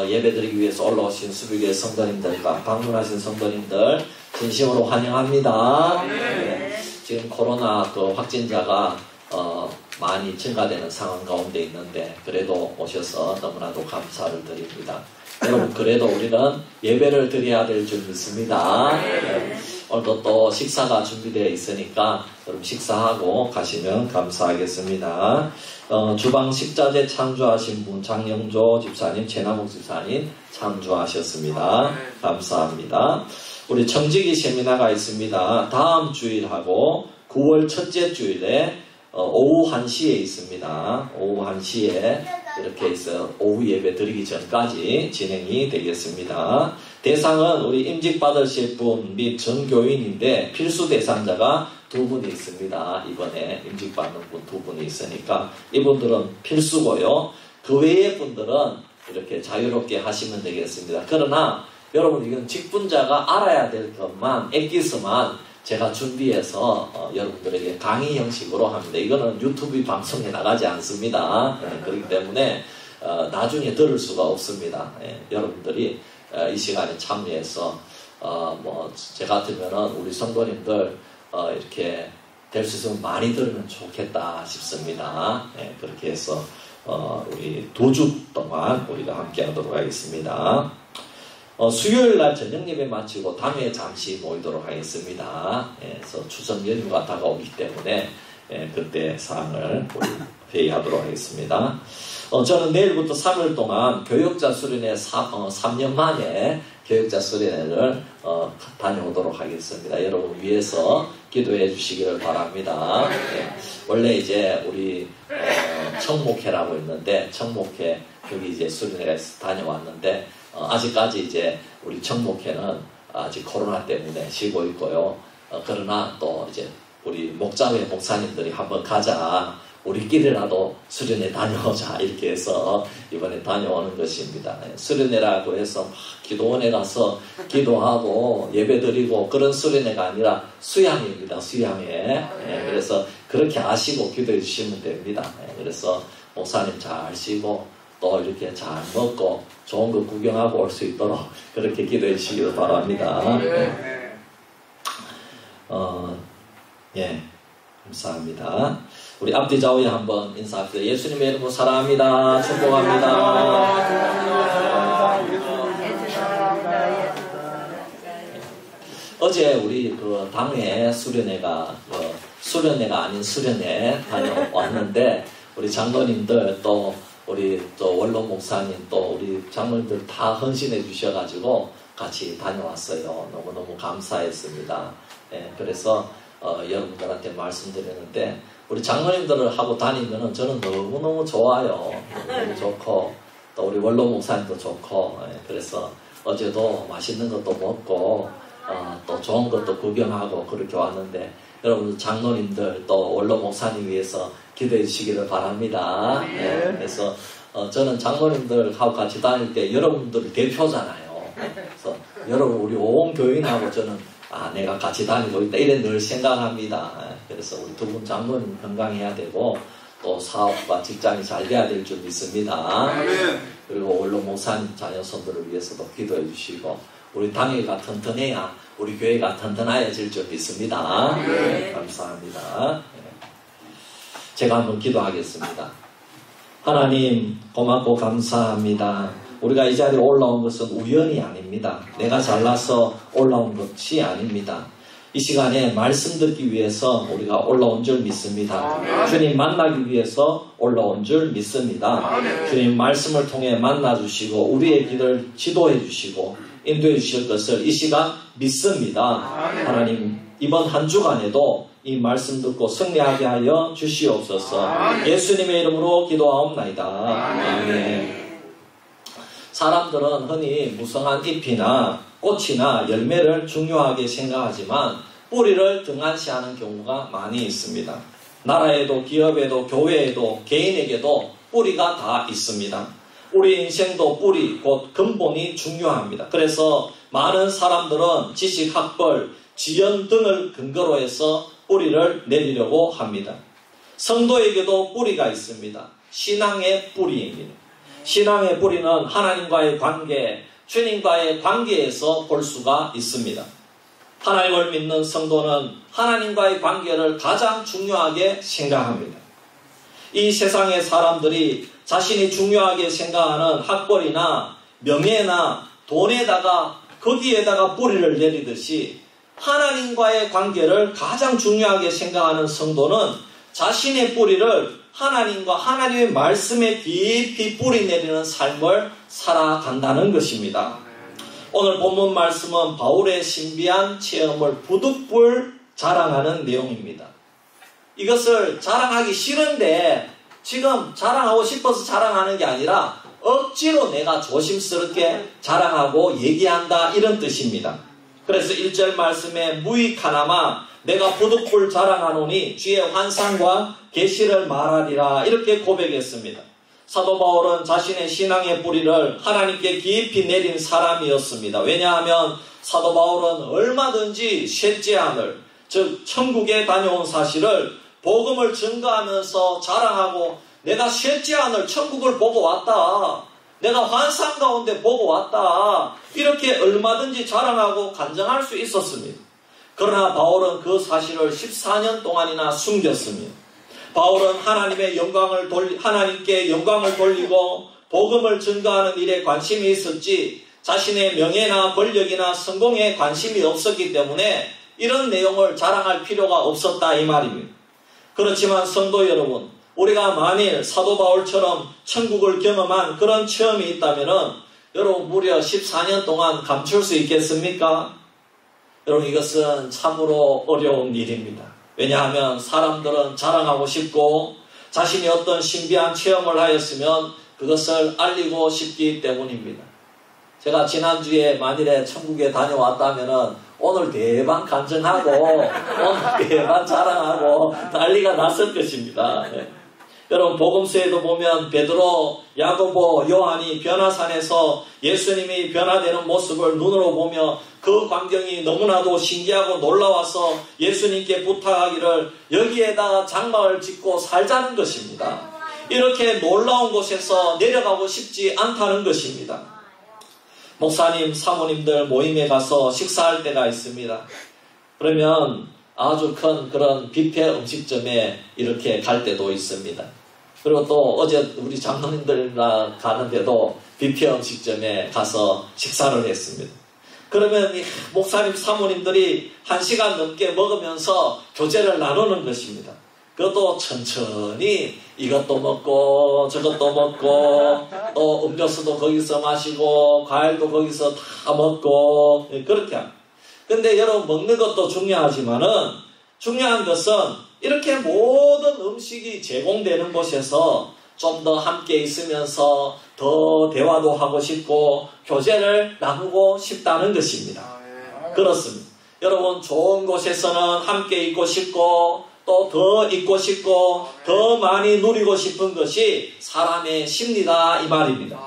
예배드리기 위해서 올라오신 수비교회 성도님들과 방문하신 성도님들 진심으로 환영합니다. 네. 지금 코로나 확진자가 많이 증가되는 상황 가운데 있는데 그래도 오셔서 너무나도 감사를 드립니다. 여러분 그래도 우리는 예배를 드려야 될 줄 믿습니다. 네. 오늘도 또 식사가 준비되어 있으니까 여러분 식사하고 가시면 감사하겠습니다. 주방 식자재 창조하신 분 장영조 집사님, 최남욱 집사님 창조하셨습니다. 감사합니다. 우리 청지기 세미나가 있습니다. 다음 주일하고 9월 첫째 주일에 오후 1시에 있습니다. 오후 1시에 이렇게 해서 오후 예배 드리기 전까지 진행이 되겠습니다. 대상은 우리 임직받으실 분 및 전교인인데 필수 대상자가 2분이 있습니다. 이번에 임직받는 분 2분이 있으니까 이분들은 필수고요. 그 외의 분들은 이렇게 자유롭게 하시면 되겠습니다. 그러나 여러분 이건 직분자가 알아야 될 것만 엑기스만 제가 준비해서 여러분들에게 강의 형식으로 합니다. 이거는 유튜브 방송에 나가지 않습니다. 그렇기 때문에 나중에 들을 수가 없습니다. 여러분들이 이 시간에 참여해서 제 같으면은 우리 성도님들 이렇게 될 수 있으면 많이 들으면 좋겠다 싶습니다. 그렇게 해서 우리 2주 동안 우리가 함께하도록 하겠습니다. 수요일날 저녁 예배 마치고 당일에 잠시 모이도록 하겠습니다. 그래서 추석 연휴가 다가오기 때문에 그때 사항을 우리 회의하도록 하겠습니다. 저는 내일부터 3일 동안 교역자 수련회 3년 만에 교역자 수련회를 다녀오도록 하겠습니다. 여러분 위해서 기도해 주시기를 바랍니다. 원래 이제 우리 청목회라고 있는데 청목회 여기 이제 수련회에 다녀왔는데 아직까지 이제 우리 청목회는 아직 코로나 때문에 쉬고 있고요. 그러나 또 이제 우리 목자회 목사님들이 한번 가자. 우리끼리라도 수련회 다녀오자. 이렇게 해서 이번에 다녀오는 것입니다. 수련회라고 해서 막 기도원에 가서 기도하고 예배 드리고 그런 수련회가 아니라 수양회입니다. 수양회. 그래서 그렇게 아시고 기도해 주시면 됩니다. 그래서 목사님 잘 쉬고 또 이렇게 잘 먹고 좋은 거 구경하고 올 수 있도록 그렇게 기도해 주시기 바랍니다. 감사합니다. 우리 앞뒤 좌우에 한번 인사합시다. 예수님의 이름으로 사랑합니다. 축복합니다. 어제 우리 그 당회 수련회가 수련회가 아닌 수련회 다녀왔는데 우리 장로님들 또 우리 또 원로 목사님 또 우리 장로님들 다 헌신해 주셔가지고 같이 다녀왔어요. 너무너무 감사했습니다. 예, 그래서 여러분들한테 말씀드렸는데 우리 장로님들을 하고 다니면은 저는 너무너무 좋아요. 너무 좋고 또 우리 원로 목사님도 좋고 예, 그래서 어제도 맛있는 것도 먹고 또 좋은 것도 구경하고 그렇게 왔는데 여러분 장로님들 또 원로 목사님 위해서 기도해 주시기를 바랍니다. 예, 그래서 저는 장로님들하고 같이 다닐 때 여러분들 대표잖아요. 그래서 여러분 우리 온 교인하고 저는 내가 같이 다니고 있다 이래 늘 생각합니다. 그래서 우리 두 분 장로님 건강해야 되고 또 사업과 직장이 잘 돼야 될 줄 믿습니다. 그리고 원로 목사님 자녀손들을 위해서도 기도해 주시고 우리 당회가 튼튼해야 우리 교회가 튼튼해질 줄 믿습니다. 네, 감사합니다. 제가 한번 기도하겠습니다. 하나님 고맙고 감사합니다. 우리가 이 자리에 올라온 것은 우연이 아닙니다. 내가 잘나서 올라온 것이 아닙니다. 이 시간에 말씀 듣기 위해서 우리가 올라온 줄 믿습니다. 주님 만나기 위해서 올라온 줄 믿습니다. 주님 말씀을 통해 만나주시고 우리의 길을 지도해 주시고 인도해 주실 것을 이 시간 믿습니다. 하나님 이번 한 주간에도 이 말씀 듣고 승리하게 하여 주시옵소서. 예수님의 이름으로 기도하옵나이다. 아멘. 사람들은 흔히 무성한 잎이나 꽃이나 열매를 중요하게 생각하지만 뿌리를 등한시하는 경우가 많이 있습니다. 나라에도 기업에도 교회에도 개인에게도 뿌리가 다 있습니다. 우리 인생도 뿌리 곧 근본이 중요합니다. 그래서 많은 사람들은 지식, 학벌, 지연 등을 근거로 해서 뿌리를 내리려고 합니다. 성도에게도 뿌리가 있습니다. 신앙의 뿌리입니다. 신앙의 뿌리는 하나님과의 관계, 주님과의 관계에서 볼 수가 있습니다. 하나님을 믿는 성도는 하나님과의 관계를 가장 중요하게 생각합니다. 이 세상의 사람들이 자신이 중요하게 생각하는 학벌이나 명예나 돈에다가 거기에다가 뿌리를 내리듯이 하나님과의 관계를 가장 중요하게 생각하는 성도는 자신의 뿌리를 하나님과 하나님의 말씀에 깊이 뿌리 내리는 삶을 살아간다는 것입니다. 오늘 본문 말씀은 바울의 신비한 체험을 부득불 자랑하는 내용입니다. 이것을 자랑하기 싫은데 지금 자랑하고 싶어서 자랑하는 게 아니라 억지로 내가 조심스럽게 자랑하고 얘기한다 이런 뜻입니다. 그래서 1절 말씀에 무익하나마 내가 부득불 자랑하노니 주의 환상과 계시를 말하리라 이렇게 고백했습니다. 사도 바울은 자신의 신앙의 뿌리를 하나님께 깊이 내린 사람이었습니다. 왜냐하면 사도 바울은 얼마든지 셋째함을 즉 천국에 다녀온 사실을 복음을 증거하면서 자랑하고 내가 셋째함을 천국을 보고 왔다. 내가 환상 가운데 보고 왔다. 이렇게 얼마든지 자랑하고 간증할 수 있었습니다. 그러나 바울은 그 사실을 14년 동안이나 숨겼습니다. 바울은 하나님께 영광을 돌리고 복음을 증거하는 일에 관심이 있었지 자신의 명예나 권력이나 성공에 관심이 없었기 때문에 이런 내용을 자랑할 필요가 없었다 이 말입니다. 그렇지만 성도 여러분, 우리가 만일 사도 바울처럼 천국을 경험한 그런 체험이 있다면 여러분 무려 14년 동안 감출 수 있겠습니까? 여러분 이것은 참으로 어려운 일입니다. 왜냐하면 사람들은 자랑하고 싶고 자신이 어떤 신비한 체험을 하였으면 그것을 알리고 싶기 때문입니다. 제가 지난주에 만일에 천국에 다녀왔다면 오늘 대박 간증하고 오늘 대박 자랑하고 난리가 났을 것입니다. 네. 여러분 복음서에도 보면 베드로, 야고보, 요한이 변화산에서 예수님이 변화되는 모습을 눈으로 보며 그 광경이 너무나도 신기하고 놀라워서 예수님께 부탁하기를 여기에다가 장막을 짓고 살자는 것입니다. 이렇게 놀라운 곳에서 내려가고 싶지 않다는 것입니다. 목사님, 사모님들 모임에 가서 식사할 때가 있습니다. 그러면 아주 큰 그런 뷔페 음식점에 이렇게 갈 때도 있습니다. 그리고 또 어제 우리 장로님들과 가는데도 뷔페 음식점에 가서 식사를 했습니다. 그러면 이 목사님, 사모님들이 1시간 넘게 먹으면서 교제를 나누는 것입니다. 그것도 천천히 이것도 먹고 저것도 먹고 또 음료수도 거기서 마시고 과일도 거기서 다 먹고 그렇게 합니다. 근데 여러분 먹는 것도 중요하지만은 중요한 것은 이렇게 모든 음식이 제공되는 곳에서 좀 더 함께 있으면서 더 대화도 하고 싶고 교제를 나누고 싶다는 것입니다. 그렇습니다. 여러분 좋은 곳에서는 함께 있고 싶고 또 더 있고 싶고 더 많이 누리고 싶은 것이 사람의 심리다 이 말입니다.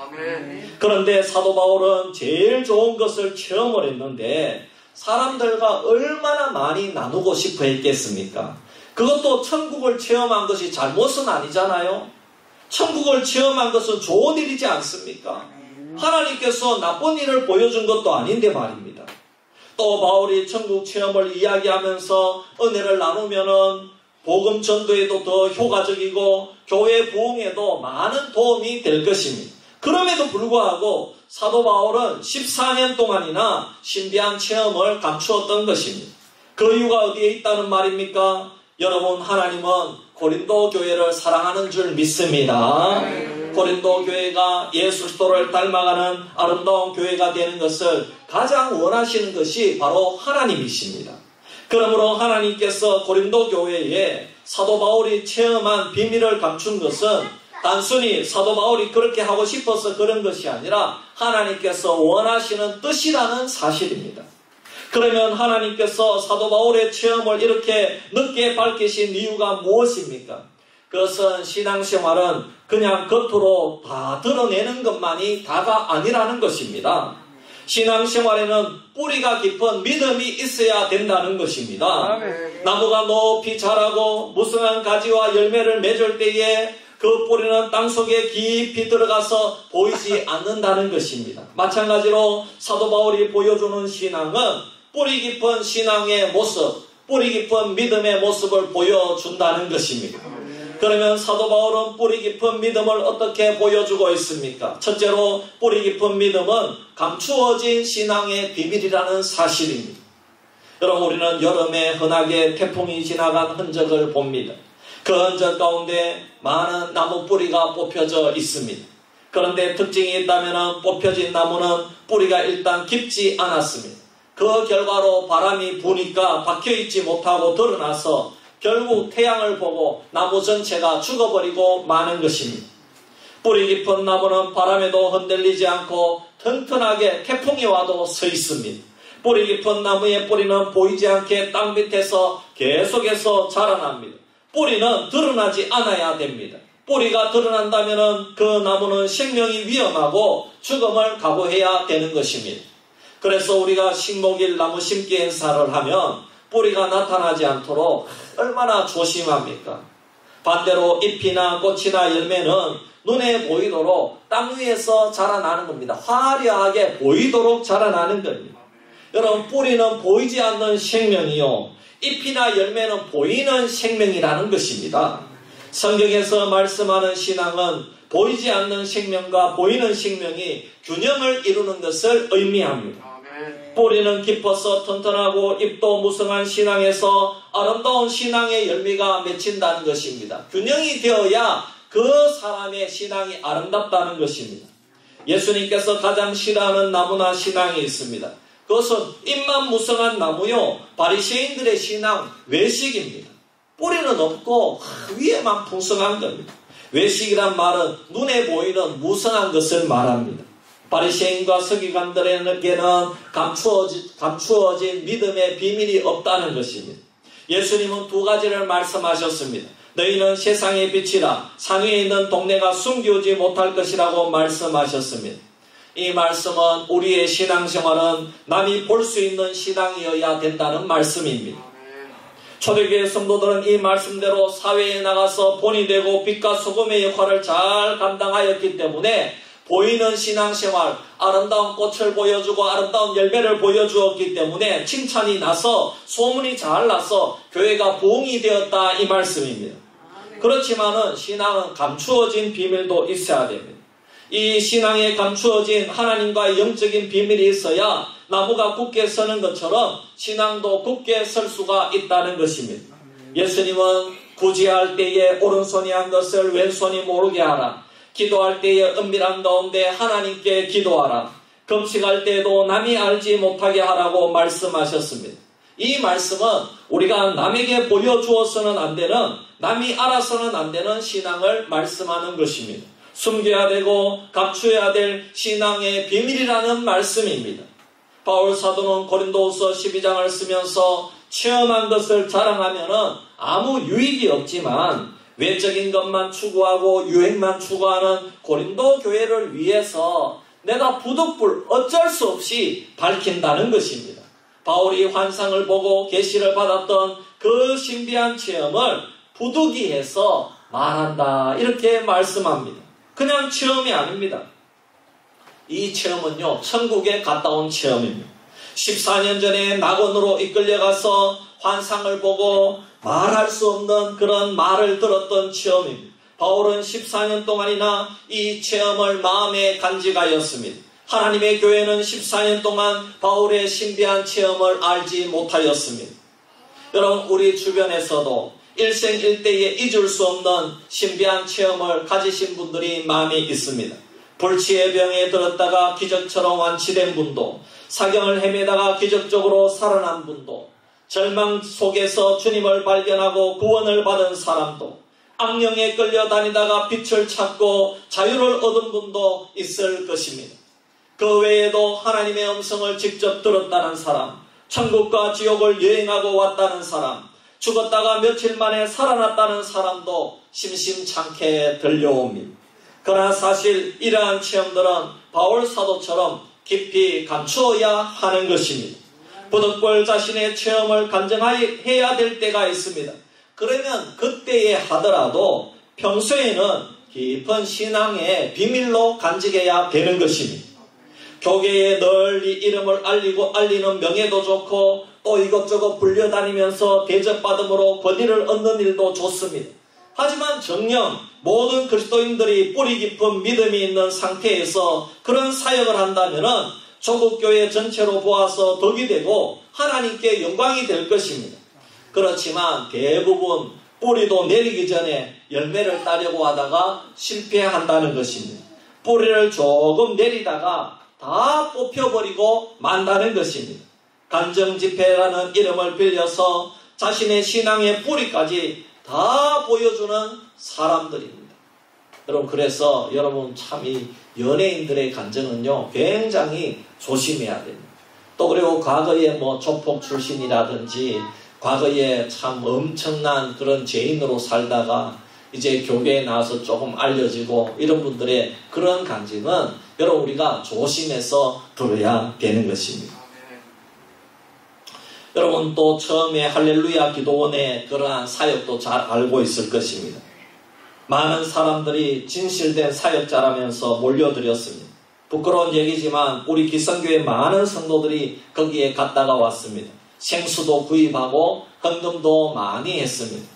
그런데 사도 바울은 제일 좋은 것을 체험을 했는데 사람들과 얼마나 많이 나누고 싶어 했겠습니까? 그것도 천국을 체험한 것이 잘못은 아니잖아요. 천국을 체험한 것은 좋은 일이지 않습니까? 하나님께서 나쁜 일을 보여준 것도 아닌데 말입니다. 또 바울이 천국 체험을 이야기하면서 은혜를 나누면은 복음 전도에도 더 효과적이고 교회 부흥에도 많은 도움이 될 것입니다. 그럼에도 불구하고 사도 바울은 14년 동안이나 신비한 체험을 감추었던 것입니다. 그 이유가 어디에 있다는 말입니까? 여러분 하나님은 고린도 교회를 사랑하는 줄 믿습니다. 고린도 교회가 예수 그리스도를 닮아가는 아름다운 교회가 되는 것을 가장 원하시는 것이 바로 하나님이십니다. 그러므로 하나님께서 고린도 교회에 사도 바울이 체험한 비밀을 감춘 것은 단순히 사도 바울이 그렇게 하고 싶어서 그런 것이 아니라 하나님께서 원하시는 뜻이라는 사실입니다. 그러면 하나님께서 사도 바울의 체험을 이렇게 늦게 밝히신 이유가 무엇입니까? 그것은 신앙생활은 그냥 겉으로 다 드러내는 것만이 다가 아니라는 것입니다. 신앙생활에는 뿌리가 깊은 믿음이 있어야 된다는 것입니다. 나무가 높이 자라고 무성한 가지와 열매를 맺을 때에 그 뿌리는 땅속에 깊이 들어가서 보이지 않는다는 것입니다. 마찬가지로 사도 바울이 보여주는 신앙은 뿌리 깊은 신앙의 모습, 뿌리 깊은 믿음의 모습을 보여준다는 것입니다. 그러면 사도 바울은 뿌리 깊은 믿음을 어떻게 보여주고 있습니까? 첫째로 뿌리 깊은 믿음은 감추어진 신앙의 비밀이라는 사실입니다. 여러분 우리는 여름에 흔하게 태풍이 지나간 흔적을 봅니다. 그 흔적 가운데 많은 나무 뿌리가 뽑혀져 있습니다. 그런데 특징이 있다면 뽑혀진 나무는 뿌리가 일단 깊지 않았습니다. 그 결과로 바람이 부니까 박혀있지 못하고 드러나서 결국 태양을 보고 나무 전체가 죽어버리고 마는 것입니다. 뿌리 깊은 나무는 바람에도 흔들리지 않고 튼튼하게 태풍이 와도 서 있습니다. 뿌리 깊은 나무의 뿌리는 보이지 않게 땅 밑에서 계속해서 자라납니다. 뿌리는 드러나지 않아야 됩니다. 뿌리가 드러난다면 그 나무는 생명이 위험하고 죽음을 각오해야 되는 것입니다. 그래서 우리가 식목일 나무 심기 행사를 하면 뿌리가 나타나지 않도록 얼마나 조심합니까? 반대로 잎이나 꽃이나 열매는 눈에 보이도록 땅 위에서 자라나는 겁니다. 화려하게 보이도록 자라나는 겁니다. 여러분 뿌리는 보이지 않는 생명이요 잎이나 열매는 보이는 생명이라는 것입니다. 성경에서 말씀하는 신앙은 보이지 않는 생명과 보이는 생명이 균형을 이루는 것을 의미합니다. 뿌리는 깊어서 튼튼하고 잎도 무성한 신앙에서 아름다운 신앙의 열매가 맺힌다는 것입니다. 균형이 되어야 그 사람의 신앙이 아름답다는 것입니다. 예수님께서 가장 싫어하는 나무나 신앙이 있습니다. 그것은 잎만 무성한 나무요 바리새인들의 신앙 외식입니다. 뿌리는 없고 위에만 풍성한 겁니다. 외식이란 말은 눈에 보이는 무성한 것을 말합니다. 바리새인과 서기관들에게는 감추어진 믿음의 비밀이 없다는 것입니다. 예수님은 두 가지를 말씀하셨습니다. 너희는 세상의 빛이라 산 위에 있는 동네가 숨기우지 못할 것이라고 말씀하셨습니다. 이 말씀은 우리의 신앙생활은 남이 볼 수 있는 신앙이어야 된다는 말씀입니다. 초대교회 성도들은 이 말씀대로 사회에 나가서 본이 되고 빛과 소금의 역할을 잘 감당하였기 때문에 보이는 신앙생활, 아름다운 꽃을 보여주고 아름다운 열매를 보여주었기 때문에 칭찬이 나서 소문이 잘 나서 교회가 부흥이 되었다 이 말씀입니다. 그렇지만은 신앙은 감추어진 비밀도 있어야 됩니다. 이 신앙에 감추어진 하나님과의 영적인 비밀이 있어야 나무가 굳게 서는 것처럼 신앙도 굳게 설 수가 있다는 것입니다. 예수님은 구제할 때에 오른손이 한 것을 왼손이 모르게 하라. 기도할 때에 은밀한 가운데 하나님께 기도하라. 금식할 때에도 남이 알지 못하게 하라고 말씀하셨습니다. 이 말씀은 우리가 남에게 보여주어서는 안 되는, 남이 알아서는 안 되는 신앙을 말씀하는 것입니다. 숨겨야 되고 감추어야 될 신앙의 비밀이라는 말씀입니다. 바울 사도는 고린도후서 12장을 쓰면서 체험한 것을 자랑하면은 아무 유익이 없지만 외적인 것만 추구하고 유행만 추구하는 고린도 교회를 위해서 내가 부득불 어쩔 수 없이 밝힌다는 것입니다. 바울이 환상을 보고 계시를 받았던 그 신비한 체험을 부득이해서 말한다, 이렇게 말씀합니다. 그냥 체험이 아닙니다. 이 체험은요, 천국에 갔다 온 체험입니다. 14년 전에 낙원으로 이끌려가서 환상을 보고 말할 수 없는 그런 말을 들었던 체험입니다. 바울은 14년 동안이나 이 체험을 마음에 간직하였습니다. 하나님의 교회는 14년 동안 바울의 신비한 체험을 알지 못하였습니다. 여러분, 우리 주변에서도 일생일대에 잊을 수 없는 신비한 체험을 가지신 분들이 많이 있습니다. 불치의 병에 들었다가 기적처럼 완치된 분도, 사경을 헤매다가 기적적으로 살아난 분도, 절망 속에서 주님을 발견하고 구원을 받은 사람도, 악령에 끌려다니다가 빛을 찾고 자유를 얻은 분도 있을 것입니다. 그 외에도 하나님의 음성을 직접 들었다는 사람, 천국과 지옥을 여행하고 왔다는 사람, 죽었다가 며칠 만에 살아났다는 사람도 심심찮게 들려옵니다. 그러나 사실 이러한 체험들은 바울 사도처럼 깊이 감추어야 하는 것입니다. 부득불 자신의 체험을 간증해야 될 때가 있습니다. 그러면 그때에 하더라도 평소에는 깊은 신앙의 비밀로 간직해야 되는 것입니다. 교계에 널리 이름을 알리는 명예도 좋고 또 이것저것 불려다니면서 대접받음으로 권위를 얻는 일도 좋습니다. 하지만 정녕 모든 그리스도인들이 뿌리 깊은 믿음이 있는 상태에서 그런 사역을 한다면 조국교회 전체로 보아서 덕이 되고 하나님께 영광이 될 것입니다. 그렇지만 대부분 뿌리도 내리기 전에 열매를 따려고 하다가 실패한다는 것입니다. 뿌리를 조금 내리다가 다 뽑혀버리고 만다는 것입니다. 간증집회라는 이름을 빌려서 자신의 신앙의 뿌리까지 다 보여주는 사람들입니다. 여러분, 그래서 여러분 참 이 연예인들의 간증은요, 굉장히 조심해야 됩니다. 또 그리고 과거에 뭐 조폭 출신이라든지 과거에 참 엄청난 그런 죄인으로 살다가 이제 교계에 나와서 조금 알려지고 이런 분들의 그런 간증은 여러분 우리가 조심해서 들어야 되는 것입니다. 여러분 또 처음에 할렐루야 기도원의 그러한 사역도 잘 알고 있을 것입니다. 많은 사람들이 진실된 사역자라면서 몰려들었습니다. 부끄러운 얘기지만 우리 기성교회 많은 성도들이 거기에 갔다가 왔습니다. 생수도 구입하고 헌금도 많이 했습니다.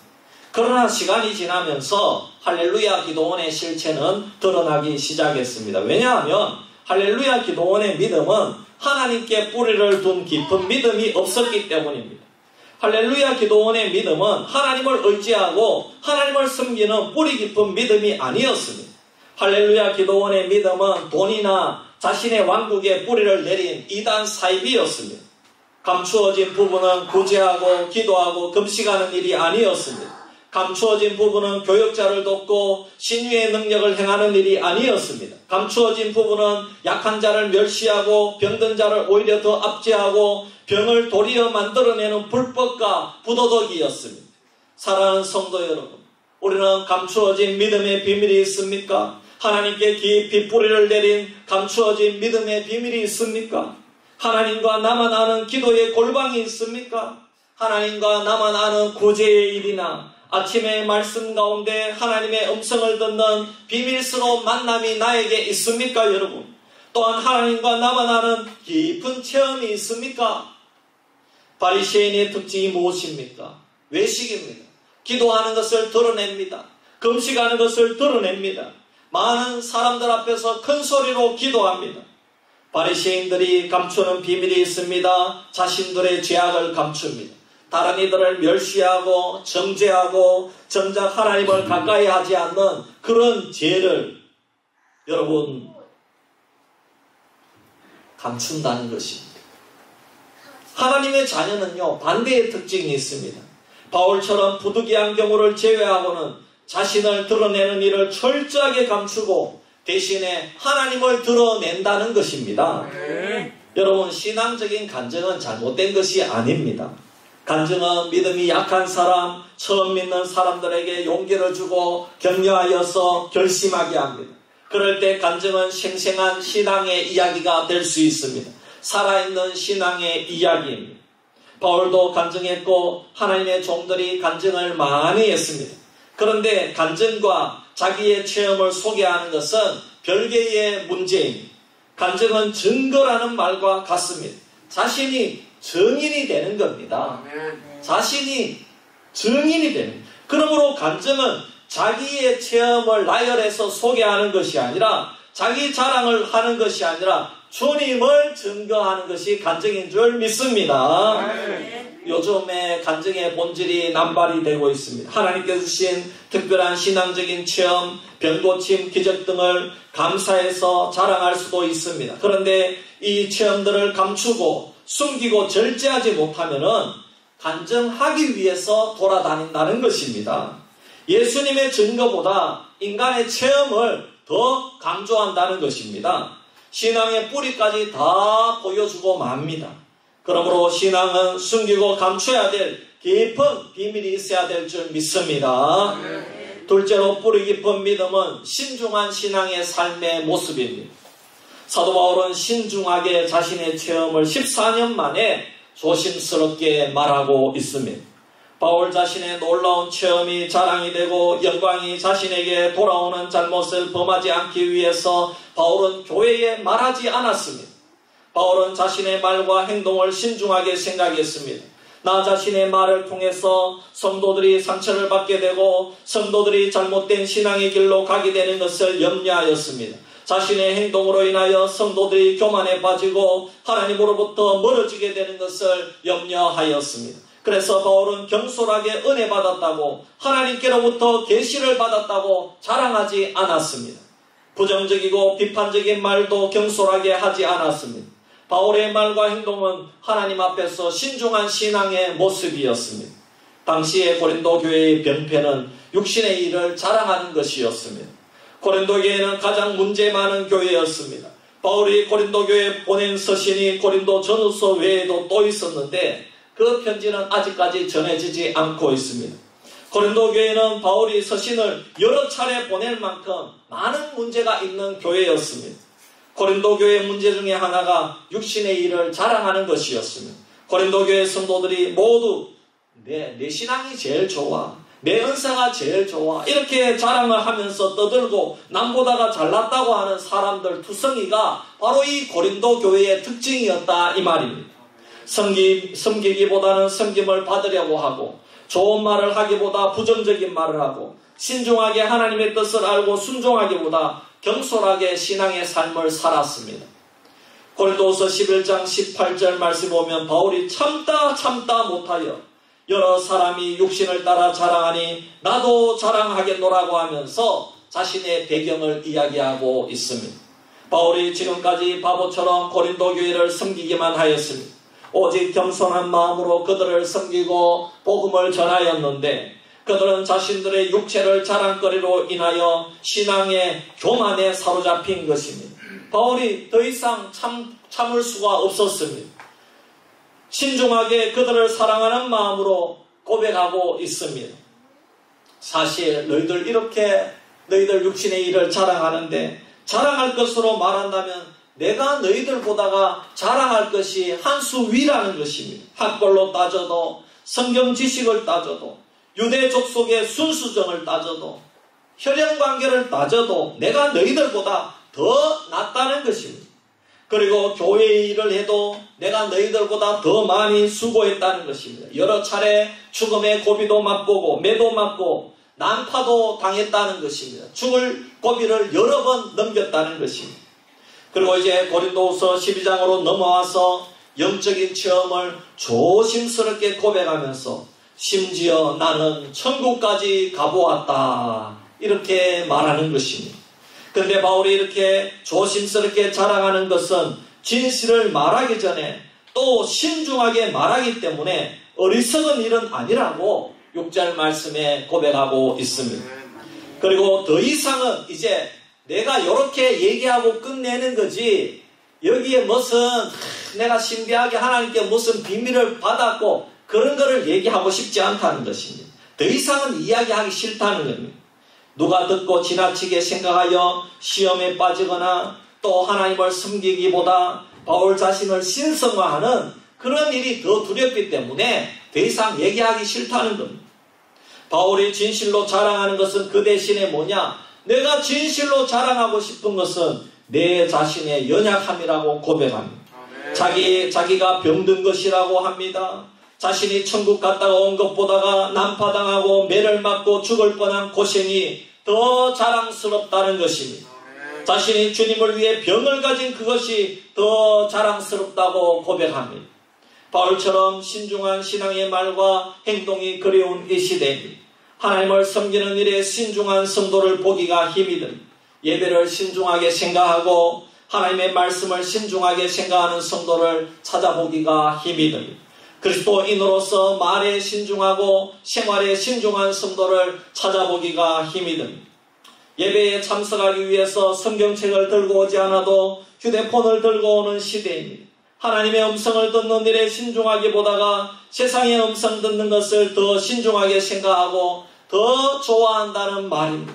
그러나 시간이 지나면서 할렐루야 기도원의 실체는 드러나기 시작했습니다. 왜냐하면 할렐루야 기도원의 믿음은 하나님께 뿌리를 둔 깊은 믿음이 없었기 때문입니다. 할렐루야 기도원의 믿음은 하나님을 의지하고 하나님을 섬기는 뿌리 깊은 믿음이 아니었습니다. 할렐루야 기도원의 믿음은 돈이나 자신의 왕국에 뿌리를 내린 이단 사입이었습니다. 감추어진 부분은 구제하고 기도하고 금식하는 일이 아니었습니다. 감추어진 부분은 교역자를 돕고 신유의 능력을 행하는 일이 아니었습니다. 감추어진 부분은 약한 자를 멸시하고 병든 자를 오히려 더 압제하고 병을 도리어 만들어내는 불법과 부도덕이었습니다. 사랑하는 성도 여러분, 우리는 감추어진 믿음의 비밀이 있습니까? 하나님께 깊이 뿌리를 내린 감추어진 믿음의 비밀이 있습니까? 하나님과 나만 아는 기도의 골방이 있습니까? 하나님과 나만 아는 구제의 일이나 아침의 말씀 가운데 하나님의 음성을 듣는 비밀스러운 만남이 나에게 있습니까, 여러분? 또한 하나님과 나만 아는 깊은 체험이 있습니까? 바리새인의 특징이 무엇입니까? 외식입니다. 기도하는 것을 드러냅니다. 금식하는 것을 드러냅니다. 많은 사람들 앞에서 큰 소리로 기도합니다. 바리새인들이 감추는 비밀이 있습니다. 자신들의 죄악을 감춥니다. 다른 이들을 멸시하고 정죄하고 정작 하나님을 가까이 하지 않는 그런 죄를 여러분 감춘다는 것입니다. 하나님의 자녀는요, 반대의 특징이 있습니다. 바울처럼 부득이한 경우를 제외하고는 자신을 드러내는 일을 철저하게 감추고 대신에 하나님을 드러낸다는 것입니다. 여러분, 신앙적인 간증은 잘못된 것이 아닙니다. 간증은 믿음이 약한 사람, 처음 믿는 사람들에게 용기를 주고 격려하여서 결심하게 합니다. 그럴 때 간증은 생생한 신앙의 이야기가 될 수 있습니다. 살아있는 신앙의 이야기입니다. 바울도 간증했고 하나님의 종들이 간증을 많이 했습니다. 그런데 간증과 자기의 체험을 소개하는 것은 별개의 문제입니다. 간증은 증거라는 말과 같습니다. 자신이 증인이 되는 겁니다. 자신이 증인이 되는 겁니다. 그러므로 간증은 자기의 체험을 나열해서 소개하는 것이 아니라 자기 자랑을 하는 것이 아니라 주님을 증거하는 것이 간증인 줄 믿습니다. 요즘에 간증의 본질이 남발이 되고 있습니다. 하나님께서 주신 특별한 신앙적인 체험, 병고침, 기적 등을 감사해서 자랑할 수도 있습니다. 그런데 이 체험들을 감추고 숨기고 절제하지 못하면은 간증하기 위해서 돌아다닌다는 것입니다. 예수님의 증거보다 인간의 체험을 더 강조한다는 것입니다. 신앙의 뿌리까지 다 보여주고 맙니다. 그러므로 신앙은 숨기고 감춰야 될 깊은 비밀이 있어야 될 줄 믿습니다. 둘째로 뿌리 깊은 믿음은 신중한 신앙의 삶의 모습입니다. 사도 바울은 신중하게 자신의 체험을 14년 만에 조심스럽게 말하고 있습니다. 바울 자신의 놀라운 체험이 자랑이 되고 영광이 자신에게 돌아오는 잘못을 범하지 않기 위해서 바울은 교회에 말하지 않았습니다. 바울은 자신의 말과 행동을 신중하게 생각했습니다. 나 자신의 말을 통해서 성도들이 상처를 받게 되고 성도들이 잘못된 신앙의 길로 가게 되는 것을 염려하였습니다. 자신의 행동으로 인하여 성도들이 교만에 빠지고 하나님으로부터 멀어지게 되는 것을 염려하였습니다. 그래서 바울은 경솔하게 은혜 받았다고 하나님께로부터 계시를 받았다고 자랑하지 않았습니다. 부정적이고 비판적인 말도 경솔하게 하지 않았습니다. 바울의 말과 행동은 하나님 앞에서 신중한 신앙의 모습이었습니다. 당시의 고린도 교회의 병폐는 육신의 일을 자랑하는 것이었습니다. 고린도 교회는 가장 문제 많은 교회였습니다. 바울이 고린도 교회에 보낸 서신이 고린도 전후서 외에도 또 있었는데 그 편지는 아직까지 전해지지 않고 있습니다. 고린도 교회는 바울이 서신을 여러 차례 보낼 만큼 많은 문제가 있는 교회였습니다. 고린도 교회의 문제 중에 하나가 육신의 일을 자랑하는 것이었습니다. 고린도 교회 성도들이 모두 내 신앙이 제일 좋아, 내 은사가 제일 좋아 이렇게 자랑을 하면서 떠들고 남보다가 잘났다고 하는 사람들 투성이가 바로 이 고린도 교회의 특징이었다 이 말입니다. 섬기기보다는 섬김을 받으려고 하고 좋은 말을 하기보다 부정적인 말을 하고 신중하게 하나님의 뜻을 알고 순종하기보다 경솔하게 신앙의 삶을 살았습니다. 고린도후서 11장 18절 말씀 보면 바울이 참다 못하여 여러 사람이 육신을 따라 자랑하니 나도 자랑하겠노라고 하면서 자신의 배경을 이야기하고 있습니다. 바울이 지금까지 바보처럼 고린도 교회를 섬기기만 하였습니다. 오직 겸손한 마음으로 그들을 섬기고 복음을 전하였는데 그들은 자신들의 육체를 자랑거리로 인하여 신앙의 교만에 사로잡힌 것입니다. 바울이 더 이상 참을 수가 없었습니다. 신중하게 그들을 사랑하는 마음으로 고백하고 있습니다. 사실 너희들 이렇게 너희들 육신의 일을 자랑하는데 자랑할 것으로 말한다면 내가 너희들보다가 자랑할 것이 한 수 위라는 것입니다. 학벌로 따져도 성경 지식을 따져도 유대 족속의 순수정을 따져도 혈연관계를 따져도 내가 너희들보다 더 낫다는 것입니다. 그리고 교회의 일을 해도 내가 너희들보다 더 많이 수고했다는 것입니다. 여러 차례 죽음의 고비도 맛보고 매도 맞고 난파도 당했다는 것입니다. 죽을 고비를 여러 번 넘겼다는 것입니다. 그리고 이제 고린도후서 12장으로 넘어와서 영적인 체험을 조심스럽게 고백하면서 심지어 나는 천국까지 가보았다 이렇게 말하는 것입니다. 그런데 바울이 이렇게 조심스럽게 자랑하는 것은 진실을 말하기 전에 또 신중하게 말하기 때문에 어리석은 일은 아니라고 6절 말씀에 고백하고 있습니다. 그리고 더 이상은 이제 내가 이렇게 얘기하고 끝내는 거지 여기에 무슨 내가 신비하게 하나님께 무슨 비밀을 받았고 그런 거를 얘기하고 싶지 않다는 것입니다. 더 이상은 이야기하기 싫다는 겁니다. 누가 듣고 지나치게 생각하여 시험에 빠지거나 또 하나님을 섬기기보다 바울 자신을 신성화하는 그런 일이 더 두렵기 때문에 더 이상 얘기하기 싫다는 겁니다. 바울이 진실로 자랑하는 것은 그 대신에 뭐냐? 내가 진실로 자랑하고 싶은 것은 내 자신의 연약함이라고 고백합니다. 자기가 병든 것이라고 합니다. 자신이 천국 갔다가 온 것보다가 난파당하고 매를 맞고 죽을 뻔한 고생이 더 자랑스럽다는 것입니다. 자신이 주님을 위해 병을 가진 그것이 더 자랑스럽다고 고백합니다. 바울처럼 신중한 신앙의 말과 행동이 그리운 이 시대입니다. 하나님을 섬기는 일에 신중한 성도를 보기가 힘이 듭니다. 예배를 신중하게 생각하고 하나님의 말씀을 신중하게 생각하는 성도를 찾아보기가 힘이 듭니다. 그리스도인으로서 말에 신중하고 생활에 신중한 성도를 찾아보기가 힘이 듭니다. 예배에 참석하기 위해서 성경책을 들고 오지 않아도 휴대폰을 들고 오는 시대입니다. 하나님의 음성을 듣는 일에 신중하기보다가 세상의 음성 듣는 것을 더 신중하게 생각하고 더 좋아한다는 말입니다.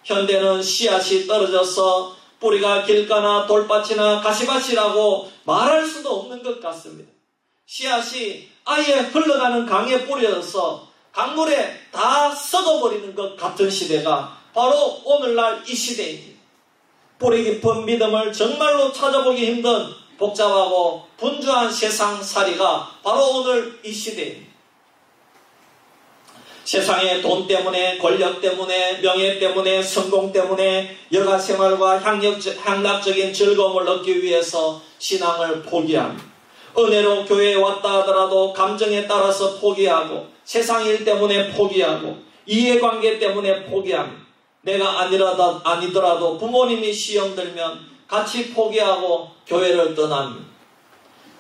현대는 씨앗이 떨어져서 뿌리가 길가나 돌밭이나 가시밭이라고 말할 수도 없는 것 같습니다. 씨앗이 아예 흘러가는 강에 뿌려져서 강물에 다 썩어버리는 것 같은 시대가 바로 오늘날 이 시대입니다. 뿌리 깊은 믿음을 정말로 찾아보기 힘든 복잡하고 분주한 세상살이가 바로 오늘 이 시대입니다. 세상의 돈 때문에, 권력 때문에, 명예 때문에, 성공 때문에 여가생활과 향락적인 즐거움을 얻기 위해서 신앙을 포기합니다. 은혜로 교회에 왔다 하더라도 감정에 따라서 포기하고 세상 일 때문에 포기하고 이해관계 때문에 포기합니다. 내가 아니더라도 부모님이 시험 들면 같이 포기하고 교회를 떠납니다.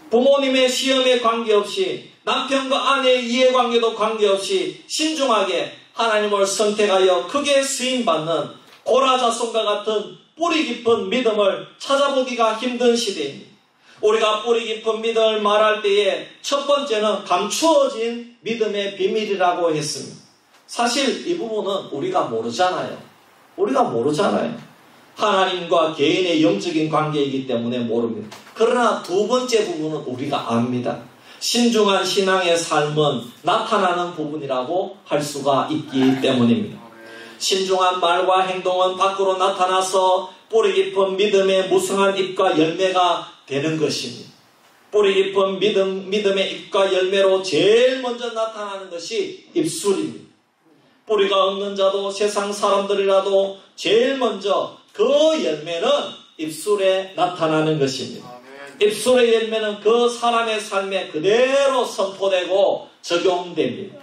부모님의 시험에 관계없이 남편과 아내의 이해관계도 관계없이 신중하게 하나님을 선택하여 크게 쓰임받는 고라자손과 같은 뿌리 깊은 믿음을 찾아보기가 힘든 시대입니다. 우리가 뿌리 깊은 믿음을 말할 때에 첫 번째는 감추어진 믿음의 비밀이라고 했습니다. 사실 이 부분은 우리가 모르잖아요. 하나님과 개인의 영적인 관계이기 때문에 모릅니다. 그러나 두 번째 부분은 우리가 압니다. 신중한 신앙의 삶은 나타나는 부분이라고 할 수가 있기 때문입니다. 신중한 말과 행동은 밖으로 나타나서 뿌리 깊은 믿음의 무성한 잎과 열매가 되는 것입니다. 뿌리 깊은 믿음의 잎과 열매로 제일 먼저 나타나는 것이 입술입니다. 뿌리가 없는 자도 세상 사람들이라도 제일 먼저 그 열매는 입술에 나타나는 것입니다. 입술의 열매는 그 사람의 삶에 그대로 선포되고 적용됩니다.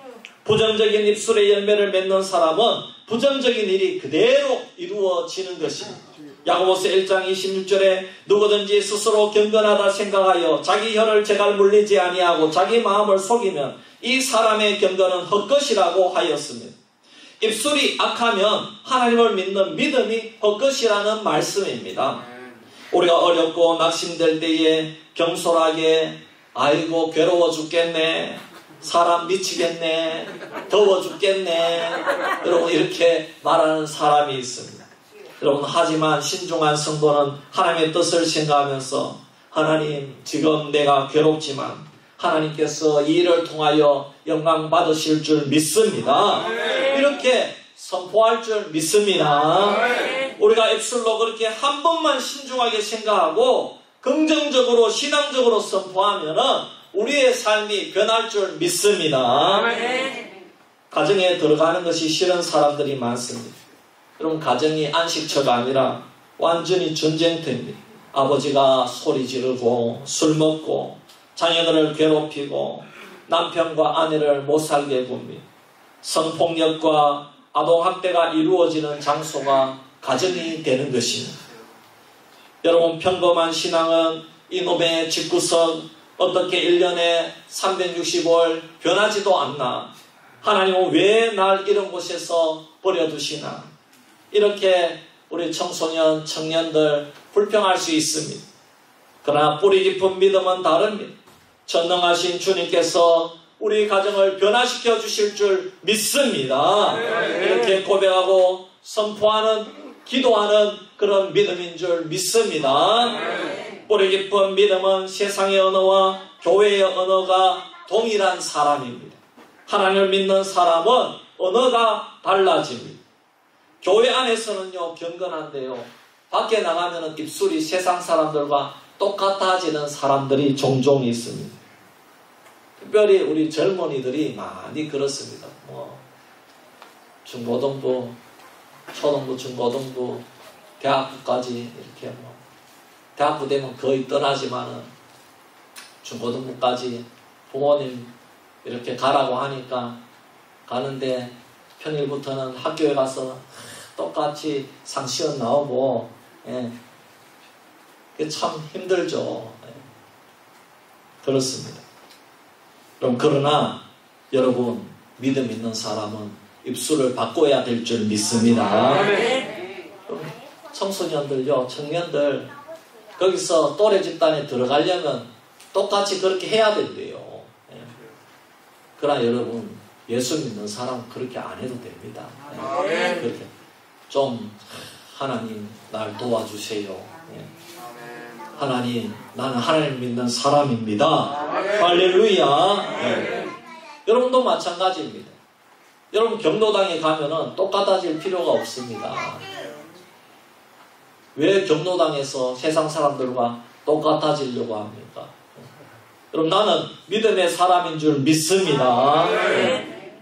부정적인 입술의 열매를 맺는 사람은 부정적인 일이 그대로 이루어지는 것입니다. 야고보서 1장 26절에 누구든지 스스로 경건하다 생각하여 자기 혀를 제갈 물리지 아니하고 자기 마음을 속이면 이 사람의 경건은 헛것이라고 하였습니다. 입술이 악하면 하나님을 믿는 믿음이 헛것이라는 말씀입니다. 우리가 어렵고 낙심될 때에 경솔하게 아이고 괴로워 죽겠네, 사람 미치겠네, 더워 죽겠네, 여러분 이렇게 말하는 사람이 있습니다. 여러분 하지만 신중한 성도는 하나님의 뜻을 생각하면서 하나님 지금 내가 괴롭지만 하나님께서 이 일을 통하여 영광 받으실 줄 믿습니다. 이렇게 선포할 줄 믿습니다. 우리가 입술로 그렇게 한 번만 신중하게 생각하고 긍정적으로 신앙적으로 선포하면은 우리의 삶이 변할 줄 믿습니다. 가정에 들어가는 것이 싫은 사람들이 많습니다. 여러분 가정이 안식처가 아니라 완전히 전쟁터입니다. 아버지가 소리 지르고 술 먹고 자녀들을 괴롭히고 남편과 아내를 못 살게 굽니다. 성폭력과 아동학대가 이루어지는 장소가 가정이 되는 것입니다. 여러분, 평범한 신앙은 이놈의 집구석 어떻게 1년에 365일 변하지도 않나? 하나님은 왜 날 이런 곳에서 버려두시나? 이렇게 우리 청소년, 청년들 불평할 수 있습니다. 그러나 뿌리 깊은 믿음은 다릅니다. 전능하신 주님께서 우리 가정을 변화시켜 주실 줄 믿습니다. 이렇게 고백하고 선포하는, 기도하는 그런 믿음인 줄 믿습니다. 뿌리 깊은 믿음은 세상의 언어와 교회의 언어가 동일한 사람입니다. 하나님을 믿는 사람은 언어가 달라집니다. 교회 안에서는요 경건한데요, 밖에 나가면 입술이 세상 사람들과 똑같아지는 사람들이 종종 있습니다. 특별히 우리 젊은이들이 많이 그렇습니다. 중고등부, 초등부, 중고등부, 대학부까지 이렇게 대학부 되면 거의 떠나지만은 중고등부까지 부모님 이렇게 가라고 하니까 가는데 평일부터는 학교에 가서 똑같이 상시험 나오고, 그게 참 힘들죠. 그렇습니다. 그러나 여러분, 믿음 있는 사람은 입술을 바꿔야 될 줄 믿습니다. 청소년들요, 청년들 거기서 또래 집단에 들어가려면 똑같이 그렇게 해야 된대요. 그러나 여러분, 예수 믿는 사람은 그렇게 안 해도 됩니다. 그렇게 좀 하나님 날 도와주세요. 하나님, 나는 하나님 믿는 사람입니다. 할렐루야. 여러분도 마찬가지입니다. 여러분 경로당에 가면은 똑같아질 필요가 없습니다. 왜 경로당에서 세상 사람들과 똑같아지려고 합니까? 여러분, 나는 믿음의 사람인 줄 믿습니다.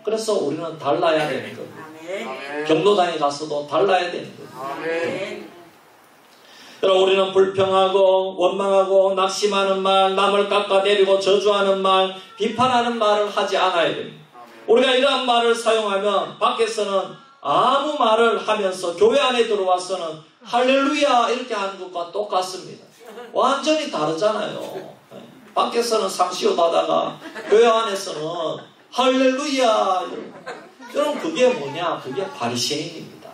그래서 우리는 달라야 되는 겁니다. 경로당에 가서도 달라야 되는 겁니다. 여러분, 우리는 불평하고 원망하고 낙심하는 말, 남을 깎아내리고 저주하는 말, 비판하는 말을 하지 않아야 됩니다. 우리가 이러한 말을 사용하면 밖에서는 아무 말을 하면서 교회 안에 들어와서는 할렐루야 이렇게 하는 것과 똑같습니다. 완전히 다르잖아요. 밖에서는 상시오다다가 교회 안에서는 할렐루야. 여러분, 그게 뭐냐? 그게 바리새인입니다.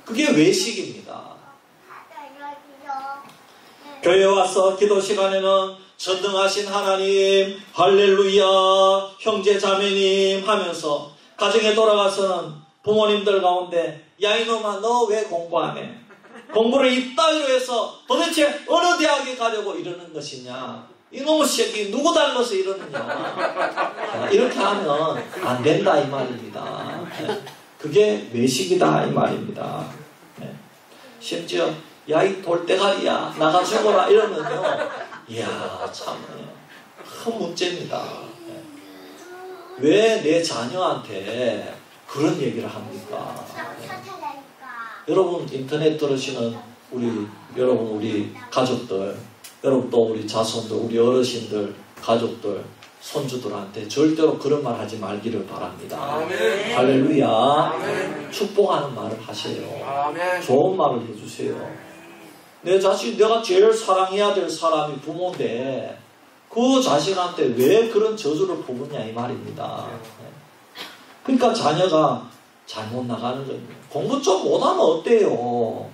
그게 외식입니다. 교회에 와서 기도 시간에는 전능하신 하나님, 할렐루야, 형제 자매님 하면서 가정에 돌아가서는 부모님들 가운데, 야 이놈아, 너 왜 공부 안 해? 공부를 이따위로 해서 도대체 어느 대학에 가려고 이러는 것이냐? 이놈의 새끼 누구 닮아서 이러느냐? 이렇게 하면 안 된다 이 말입니다. 그게 외식이다 이 말입니다. 심지어 야 이 돌대가리야 나가 죽어라 이러면요, 이야 참 큰 문제입니다. 왜 내 자녀한테 그런 얘기를 합니까? 여러분, 인터넷 들으시는 우리 가족들, 여러분 또 우리 자손들, 우리 어르신들, 가족들, 손주들한테 절대로 그런 말 하지 말기를 바랍니다. 아멘. 할렐루야. 아멘. 축복하는 말을 하세요. 아멘. 좋은 말을 해주세요. 내 자식, 내가 제일 사랑해야 될 사람이 부모인데 그 자식한테 왜 그런 저주를 부르냐 이 말입니다. 그러니까 자녀가 잘못 나가는 겁니다. 공부 좀 못하면 어때요?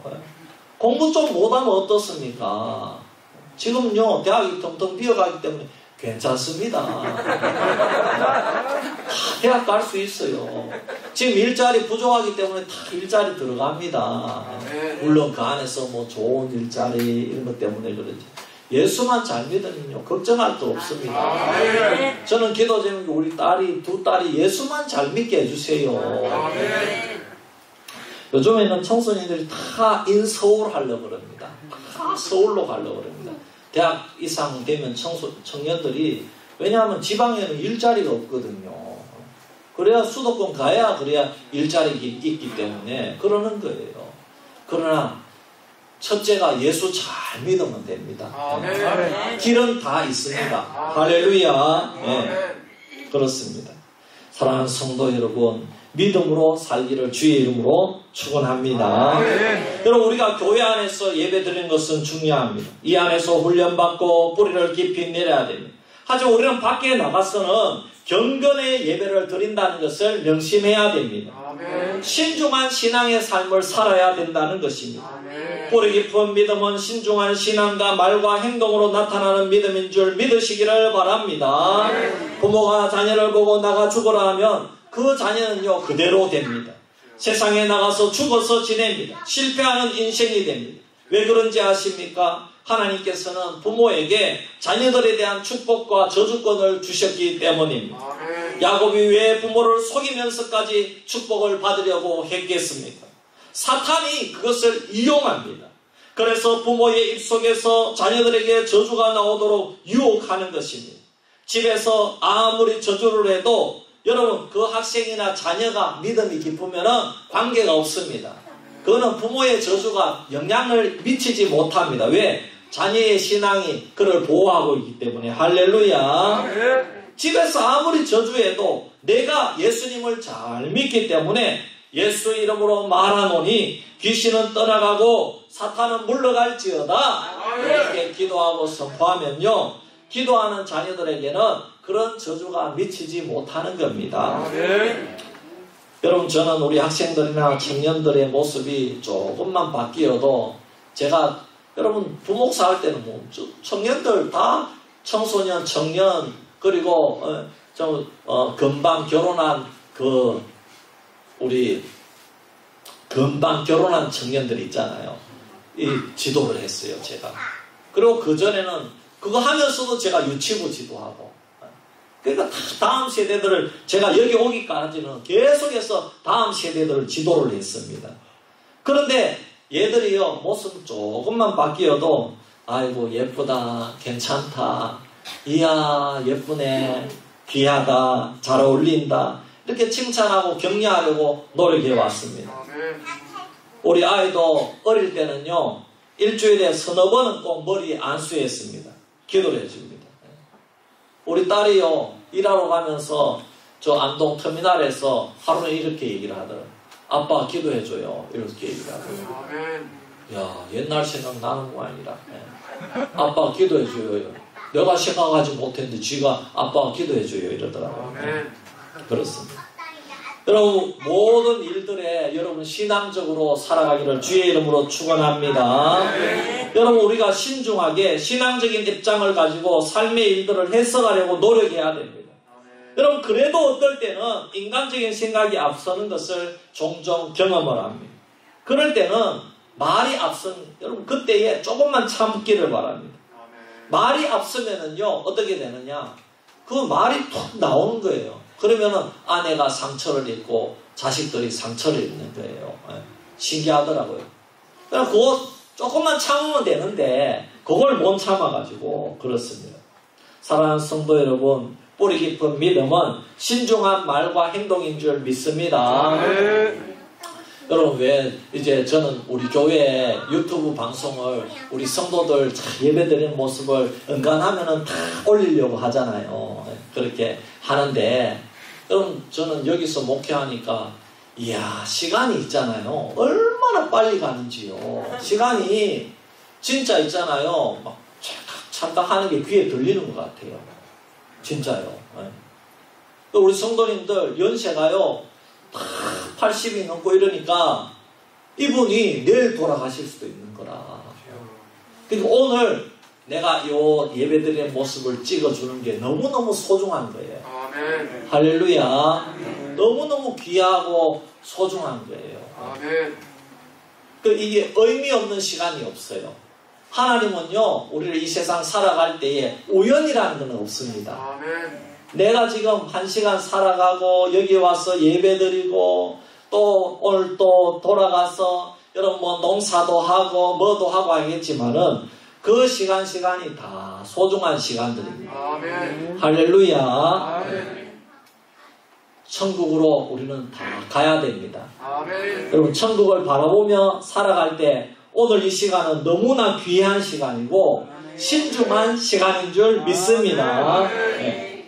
공부 좀 못하면 어떻습니까? 지금요 대학이 텅텅 비어가기 때문에 괜찮습니다. 다 대학 갈 수 있어요. 지금 일자리 부족하기 때문에 다 일자리 들어갑니다. 물론 그 안에서 뭐 좋은 일자리 이런 것 때문에 그러지. 예수만 잘 믿으면요 걱정할 거 없습니다. 저는 기도 제목이 우리 두 딸이 예수만 잘 믿게 해주세요. 요즘에는 청소년들이 다 인서울 하려고 그럽니다. 다 서울로 가려고 그럽니다. 대학 이상 되면 청년들이, 왜냐하면 지방에는 일자리가 없거든요. 그래야 수도권 가야 그래야 일자리 있기 때문에 그러는 거예요. 그러나 첫째가 예수 잘 믿으면 됩니다. 아멘. 길은 다 있습니다. 할렐루야. 네, 그렇습니다. 사랑하는 성도 여러분, 믿음으로 살기를 주의 이름으로 축원합니다. 여러분, 우리가 교회 안에서 예배 드리는 것은 중요합니다. 이 안에서 훈련받고 뿌리를 깊이 내려야 됩니다. 하지만 우리는 밖에 나가서는 경건의 예배를 드린다는 것을 명심해야 됩니다. 신중한 신앙의 삶을 살아야 된다는 것입니다. 뿌리 깊은 믿음은 신중한 신앙과 말과 행동으로 나타나는 믿음인 줄 믿으시기를 바랍니다. 부모가 자녀를 보고 나가 죽어라 하면 그 자녀는요 그대로 됩니다. 세상에 나가서 죽어서 지냅니다. 실패하는 인생이 됩니다. 왜 그런지 아십니까? 하나님께서는 부모에게 자녀들에 대한 축복과 저주권을 주셨기 때문입니다. 야곱이 왜 부모를 속이면서까지 축복을 받으려고 했겠습니까? 사탄이 그것을 이용합니다. 그래서 부모의 입속에서 자녀들에게 저주가 나오도록 유혹하는 것입니다. 집에서 아무리 저주를 해도 여러분 그 학생이나 자녀가 믿음이 깊으면 관계가 없습니다. 그거는 부모의 저주가 영향을 미치지 못합니다. 왜? 자녀의 신앙이 그를 보호하고 있기 때문에. 할렐루야. 집에서 아무리 저주해도 내가 예수님을 잘 믿기 때문에 예수 이름으로 말하노니 귀신은 떠나가고 사탄은 물러갈지어다. 이렇게 기도하고 선포하면요, 기도하는 자녀들에게는 그런 저주가 미치지 못하는 겁니다. 여러분, 저는 우리 학생들이나 청년들의 모습이 조금만 바뀌어도 제가 여러분 부목사 할 때는 뭐 청년들 다 청소년, 청년 그리고 금방 결혼한 우리 금방 결혼한 청년들이 있잖아요. 이 지도를 했어요, 제가. 그리고 그 전에는 그거 하면서도 제가 유치부 지도하고. 그러니까 다음 세대들을 제가 여기 오기까지는 계속해서 다음 세대들을 지도를 했습니다. 그런데 얘들이요 모습 조금만 바뀌어도 아이고 예쁘다, 괜찮다, 이야 예쁘네, 귀하다, 잘 어울린다 이렇게 칭찬하고 격려하려고 노력해 왔습니다. 우리 아이도 어릴 때는요 일주일에 서너 번은 꼭 머리 안수했습니다. 기도를 해줍니다. 우리 딸이요 일하러 가면서 저 안동 터미널에서 하루는 이렇게 얘기를 하더라고요. 아빠 기도해줘요. 이렇게 얘기를 하더라고요. 야 옛날 생각나는 거 아니라. 아빠 기도해줘요. 내가 생각하지 못했는데 쥐가 아빠가 기도해줘요 이러더라고요. 그렇습니다. 여러분 모든 일들에 여러분 신앙적으로 살아가기를 주의 이름으로 축원합니다. 여러분 우리가 신중하게 신앙적인 입장을 가지고 삶의 일들을 해석하려고 노력해야 됩니다. 여러분 그래도 어떨 때는 인간적인 생각이 앞서는 것을 종종 경험을 합니다. 그럴 때는 말이 여러분 그때에 조금만 참기를 바랍니다. 말이 앞서면은요 어떻게 되느냐, 그 말이 툭 나오는 거예요. 그러면은 아내가 상처를 입고 자식들이 상처를 입는 거예요. 신기하더라고요. 그냥 그거 조금만 참으면 되는데 그걸 못 참아가지고 그렇습니다. 사랑하는 성도 여러분, 뿌리 깊은 믿음은 신중한 말과 행동인 줄 믿습니다. 여러분 왜 이제 저는 우리 교회 유튜브 방송을 우리 성도들 예배드리는 모습을 은간하면은 다 올리려고 하잖아요. 그렇게 하는데 여러분 저는 여기서 목회하니까 이야 시간이 있잖아요. 얼마나 빨리 가는지요. 시간이 진짜 있잖아요. 막 잠깐 하는 게 귀에 들리는 것 같아요. 진짜요. 우리 성도님들 연세가요 80이 넘고 이러니까 이분이 내일 돌아가실 수도 있는 거라. 그러니까 오늘 내가 이 예배드리는 모습을 찍어주는 게 너무너무 소중한 거예요. 아멘. 할렐루야. 너무너무 귀하고 소중한 거예요. 아멘. 이게 의미 없는 시간이 없어요. 하나님은요 우리를 이 세상 살아갈 때에 우연이라는 건 없습니다. 아멘. 내가 지금 1시간 살아가고 여기 와서 예배드리고 또 오늘 또 돌아가서 여러분 뭐 농사도 하고 뭐도 하고 하겠지만은 그 시간이 다 소중한 시간들입니다. 아멘. 할렐루야. 아멘. 천국으로 우리는 다 가야 됩니다. 아멘. 여러분 천국을 바라보며 살아갈 때 오늘 이 시간은 너무나 귀한 시간이고 신중한 시간인 줄 믿습니다. 네.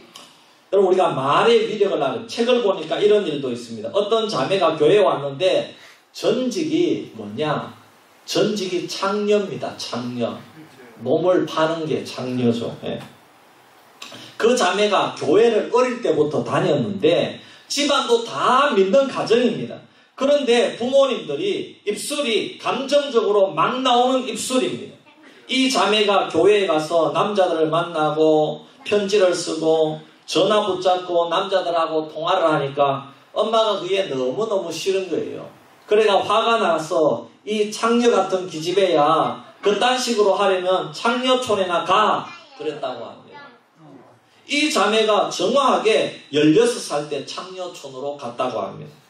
여러분 우리가 말의 위력을 아는 책을 보니까 이런 일도 있습니다. 어떤 자매가 교회에 왔는데 전직이 뭐냐? 전직이 창녀입니다. 창녀. 몸을 파는 게 창녀죠. 네. 그 자매가 교회를 어릴 때부터 다녔는데 집안도 다 믿는 가정입니다. 그런데 부모님들이 입술이 감정적으로 막 나오는 입술입니다. 이 자매가 교회에 가서 남자들을 만나고 편지를 쓰고 전화 붙잡고 남자들하고 통화를 하니까 엄마가 그게 너무너무 싫은 거예요. 그래가 화가 나서 이 창녀 같은 기집애야 그딴 식으로 하려면 창녀촌에나 가 그랬다고 합니다. 이 자매가 정확하게 16살 때 창녀촌으로 갔다고 합니다.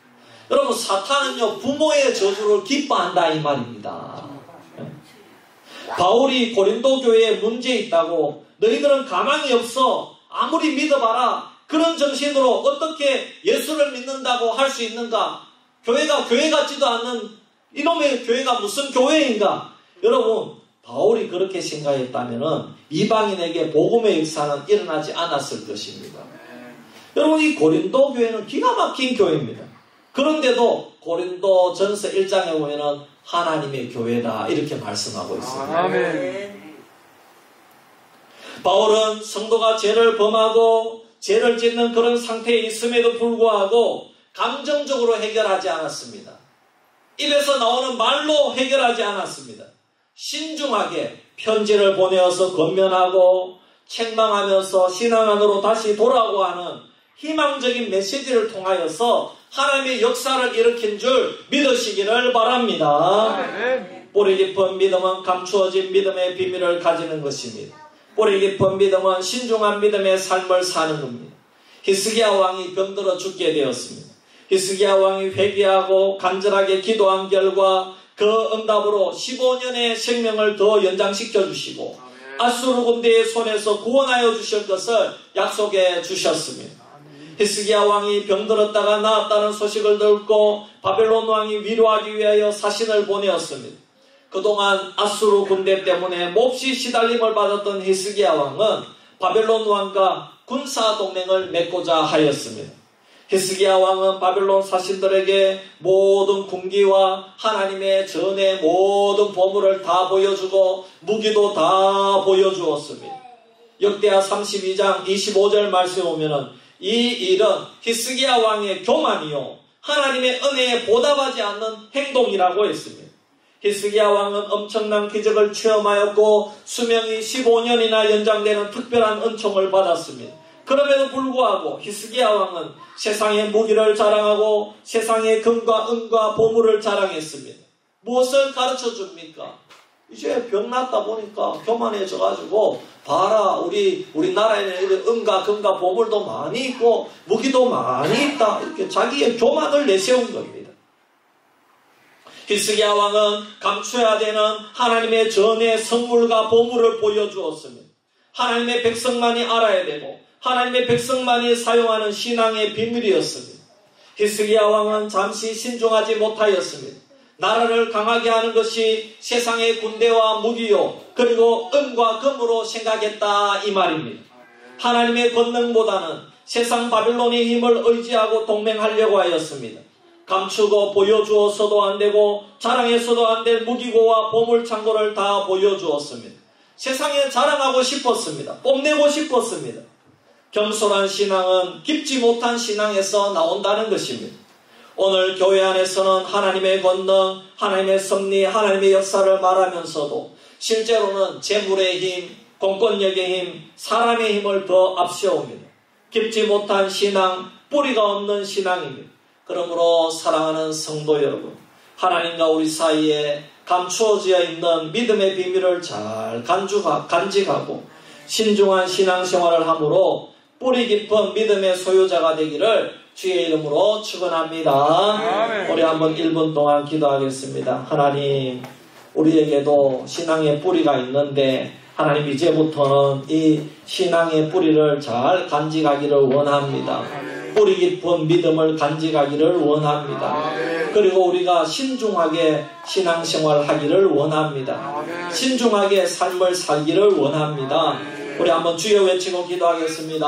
여러분 사탄은요 부모의 저주를 기뻐한다 이 말입니다. 바울이 고린도 교회에 문제 있다고 너희들은 가망이 없어 아무리 믿어봐라 그런 정신으로 어떻게 예수를 믿는다고 할 수 있는가? 교회가 교회 같지도 않는 이놈의 교회가 무슨 교회인가? 여러분 바울이 그렇게 생각했다면 이방인에게 복음의 역사는 일어나지 않았을 것입니다. 여러분 이 고린도 교회는 기가 막힌 교회입니다. 그런데도 고린도 전서 1장에 보면 하나님의 교회다 이렇게 말씀하고 있습니다. 아멘. 바울은 성도가 죄를 범하고 죄를 짓는 그런 상태에 있음에도 불구하고 감정적으로 해결하지 않았습니다. 입에서 나오는 말로 해결하지 않았습니다. 신중하게 편지를 보내어서 권면하고 책망하면서 신앙 안으로 다시 돌아오고 하는 희망적인 메시지를 통하여서 하나님의 역사를 일으킨 줄 믿으시기를 바랍니다. 뿌리 깊은 믿음은 감추어진 믿음의 비밀을 가지는 것입니다. 뿌리 깊은 믿음은 신중한 믿음의 삶을 사는 겁니다. 히스기야 왕이 병들어 죽게 되었습니다. 히스기야 왕이 회개하고 간절하게 기도한 결과 그 응답으로 15년의 생명을 더 연장시켜 주시고 아수르 군대의 손에서 구원하여 주실 것을 약속해 주셨습니다. 히스기야 왕이 병들었다가 나았다는 소식을 듣고 바벨론 왕이 위로하기 위하여 사신을 보내었습니다. 그동안 아수르 군대 때문에 몹시 시달림을 받았던 히스기야 왕은 바벨론 왕과 군사 동맹을 맺고자 하였습니다. 히스기야 왕은 바벨론 사신들에게 모든 군기와 하나님의 전의 모든 보물을 다 보여주고 무기도 다 보여주었습니다. 역대하 32장 25절 말씀에 보면은 이 일은 히스기야 왕의 교만이요 하나님의 은혜에 보답하지 않는 행동이라고 했습니다. 히스기야 왕은 엄청난 기적을 체험하였고 수명이 15년이나 연장되는 특별한 은총을 받았습니다. 그럼에도 불구하고 히스기야 왕은 세상의 무기를 자랑하고 세상의 금과 은과 보물을 자랑했습니다. 무엇을 가르쳐 줍니까? 이제 병 났다 보니까 교만해져가지고 봐라 우리 나라에는 은과 금과 보물도 많이 있고 무기도 많이 있다 이렇게 자기의 교만을 내세운 겁니다. 히스기야 왕은 감춰야 되는 하나님의 전의 성물과 보물을 보여주었습니다. 하나님의 백성만이 알아야 되고 하나님의 백성만이 사용하는 신앙의 비밀이었습니다. 히스기야 왕은 잠시 신중하지 못하였습니다. 나라를 강하게 하는 것이 세상의 군대와 무기요 그리고 은과 금으로 생각했다 이 말입니다. 하나님의 권능보다는 세상 바빌론의 힘을 의지하고 동맹하려고 하였습니다. 감추고 보여주어서도 안되고 자랑해서도 안될 무기고와 보물창고를 다 보여주었습니다. 세상에 자랑하고 싶었습니다. 뽐내고 싶었습니다. 겸손한 신앙은 깊지 못한 신앙에서 나온다는 것입니다. 오늘 교회 안에서는 하나님의 권능, 하나님의 섭리, 하나님의 역사를 말하면서도 실제로는 재물의 힘, 공권력의 힘, 사람의 힘을 더 앞세웁니다. 깊지 못한 신앙, 뿌리가 없는 신앙입니다. 그러므로 사랑하는 성도 여러분, 하나님과 우리 사이에 감추어져 있는 믿음의 비밀을 잘 간직하고 신중한 신앙생활을 함으로 뿌리 깊은 믿음의 소유자가 되기를 주의 이름으로 축원합니다. 아멘. 우리 한번 1분 동안 기도하겠습니다. 하나님, 우리에게도 신앙의 뿌리가 있는데 하나님 이제부터는 이 신앙의 뿌리를 잘 간직하기를 원합니다. 뿌리 깊은 믿음을 간직하기를 원합니다. 그리고 우리가 신중하게 신앙생활 하기를 원합니다. 신중하게 삶을 살기를 원합니다. 우리 한번 주여 외치고 기도하겠습니다.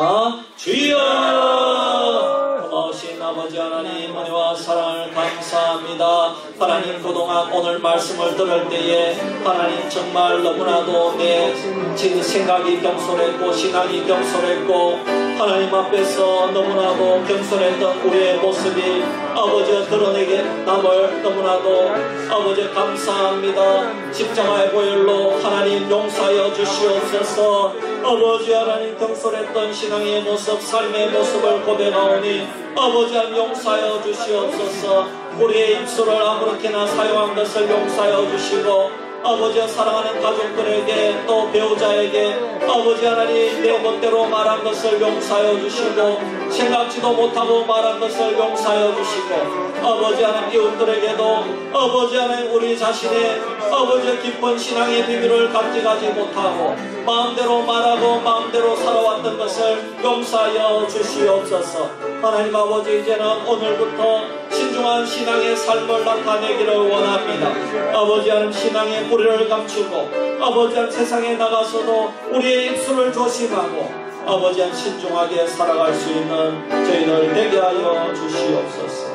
주여! 고마우신 아버지 하나님, 은혜와 사랑을 감사합니다. 하나님, 그동안 오늘 말씀을 들을 때에 하나님 정말 너무나도 내 생각이 겸손했고 신앙이 겸손했고 하나님 앞에서 너무나도 겸손했던 우리의 모습이 아버지 드러내게 남을 너무나도 아버지 감사합니다. 십자가의 보혈로 하나님 용서하여 주시옵소서. 아버지 하나님 겸손했던 신앙의 모습, 삶의 모습을 고백하오니 아버지 하나님 용서하여 주시옵소서. 우리의 입술을 아무렇게나 사용한 것을 용서하여 주시고 아버지 사랑하는 가족들에게 또 배우자에게 아버지 하나님 내 멋대로 말한 것을 용서하여 주시고 생각지도 못하고 말한 것을 용서하여 주시고 아버지 하나님 이웃들에게도 아버지 하나님 우리 자신의 아버지 깊은 신앙의 비밀을 간직하지 못하고 마음대로 말하고 마음대로 살아왔던 것을 용서하여 주시옵소서. 하나님 아버지 이제는 오늘부터 신중한 신앙의 삶을 나타내기를 원합니다. 아버지 하나님 신앙의 뿌리를 감추고 아버지 하나님 세상에 나가서도 우리의 입술을 조심하고 아버지 하나님 신중하게 살아갈 수 있는 저희들 되게 하여 주시옵소서.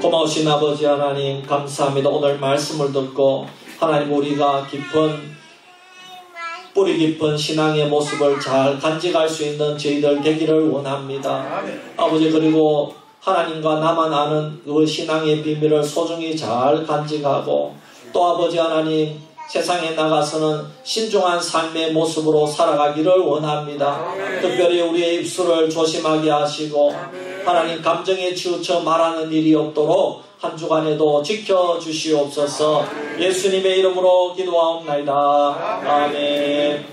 고마우신 아버지 하나님 감사합니다. 오늘 말씀을 듣고 하나님 우리가 뿌리 깊은 신앙의 모습을 잘 간직할 수 있는 저희들 되기를 원합니다. 아버지 그리고 하나님과 나만 아는 그 신앙의 비밀을 소중히 잘 간직하고 또 아버지 하나님 세상에 나가서는 신중한 삶의 모습으로 살아가기를 원합니다. 특별히 우리의 입술을 조심하게 하시고 하나님 감정에 치우쳐 말하는 일이 없도록 한 주간에도 지켜주시옵소서. 예수님의 이름으로 기도하옵나이다. 아멘.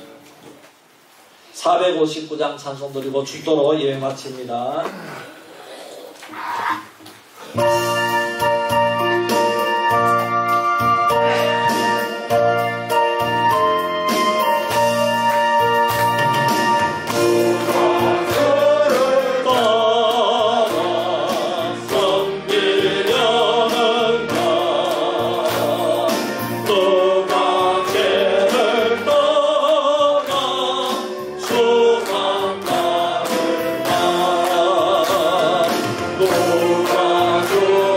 459장 찬송 드리고 죽도록 예배 마칩니다. 주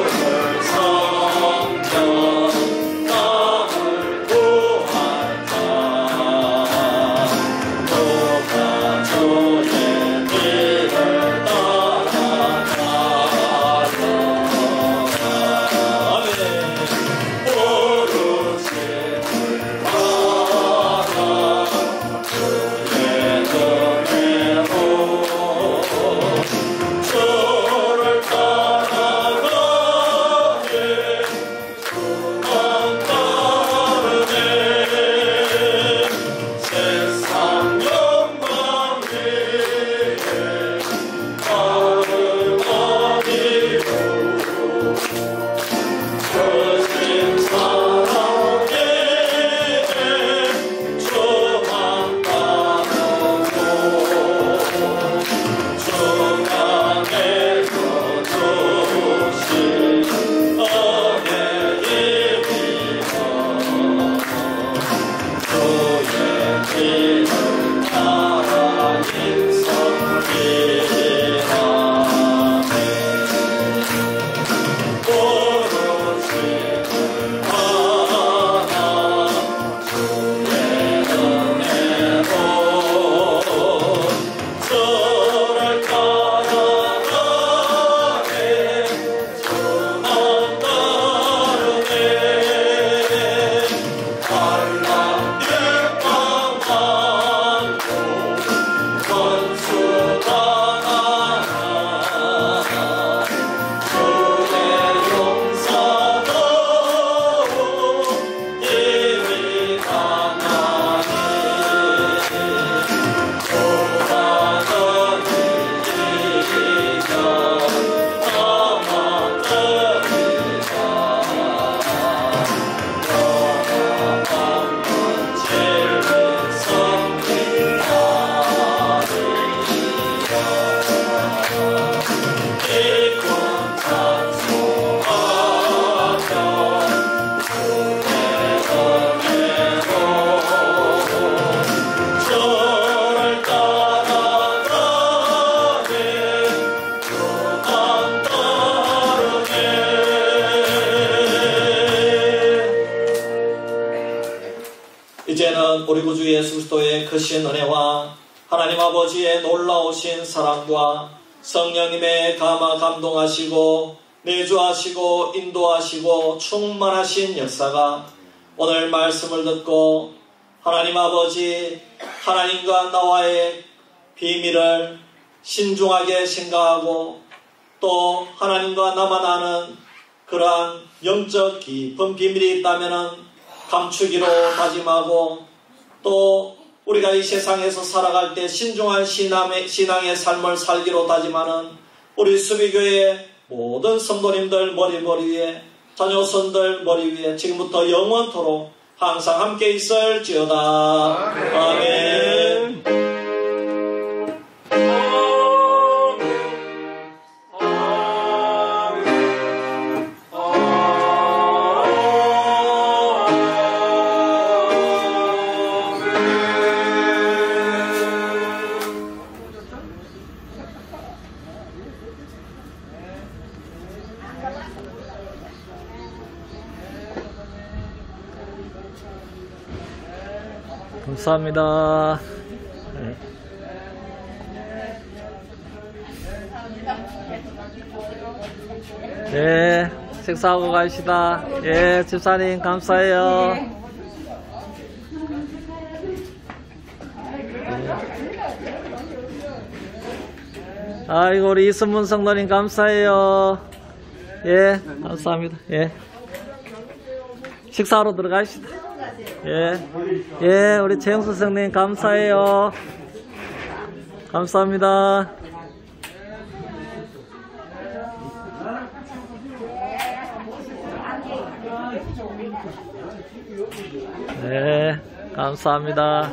우리 구주 예수 그리스도의 크신 은혜와 하나님 아버지의 놀라우신 사랑과 성령님의 감동하시고 내주하시고 인도하시고 충만하신 역사가 오늘 말씀을 듣고 하나님 아버지 하나님과 나와의 비밀을 신중하게 생각하고 또 하나님과 나만 아는 그러한 영적 깊은 비밀이 있다면 감추기로 다짐하고 또 우리가 이 세상에서 살아갈 때 신중한 신앙의 삶을 살기로 다짐하는 우리 수비교회의 모든 성도님들 머리 위에 자녀손들 머리 위에 지금부터 영원토록 항상 함께 있을지어다. 아멘. 감사합니다. 네, 식사하고 가시다. 예, 집사님 감사해요. 아이고 우리 이순문 성도님 감사해요. 예, 감사합니다. 예, 식사하러 들어가시다. 예, 예, 우리 최영수 선생님 감사해요. 감사합니다. 네, 감사합니다.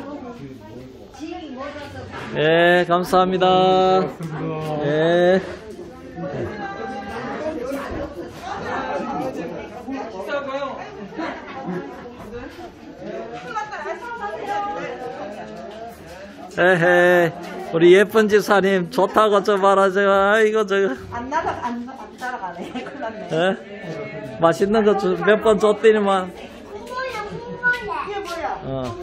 예, 감사합니다. 예. 에헤, 우리 예쁜 집사님 좋다고 좀 말하죠. 아이고 저거 안 따라가네. 큰일 났네. 에? 맛있는 거 몇 번 줬더니만. 이게 뭐야?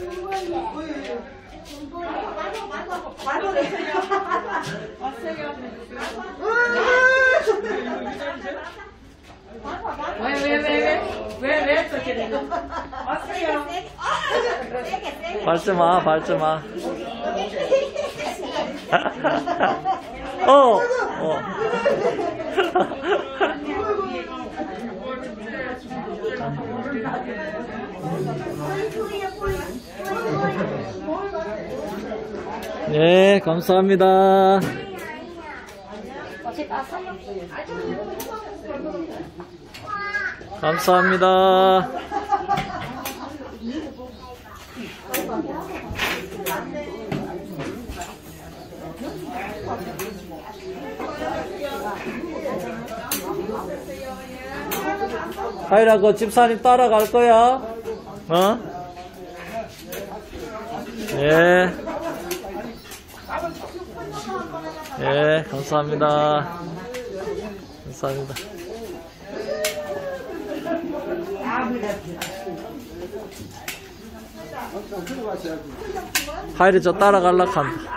왜 또 저래? 왔어요. 밟지 마, 밟지 마. 어. 네, 감사합니다. 감사합니다. 하이라, 그 집사님 따라갈 거야? 어? 예. 예, 감사합니다. 감사합니다. 하이리 저 따라갈라 한다.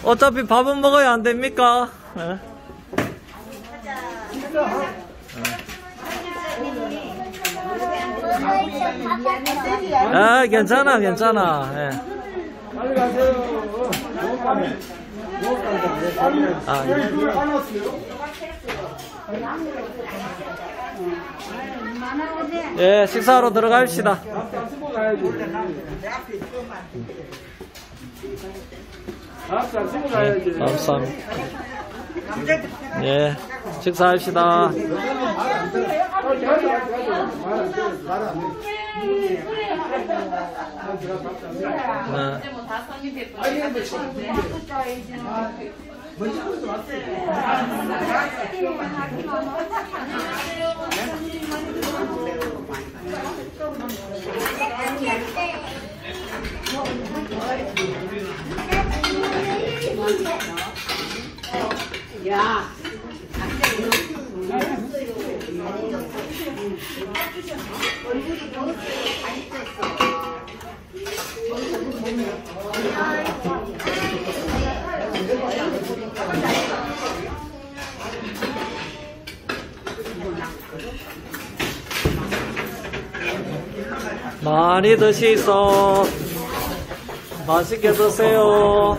어차피 밥은 먹어야 안 됩니까? 예. 아, 괜찮아, 괜찮아. 예. 빨리 가세요. 아, 예, 식사하러 들어갑시다. 예, 감사합니다. 예, 식사합시다. 야. 많이 드시소. 맛있게 드세요.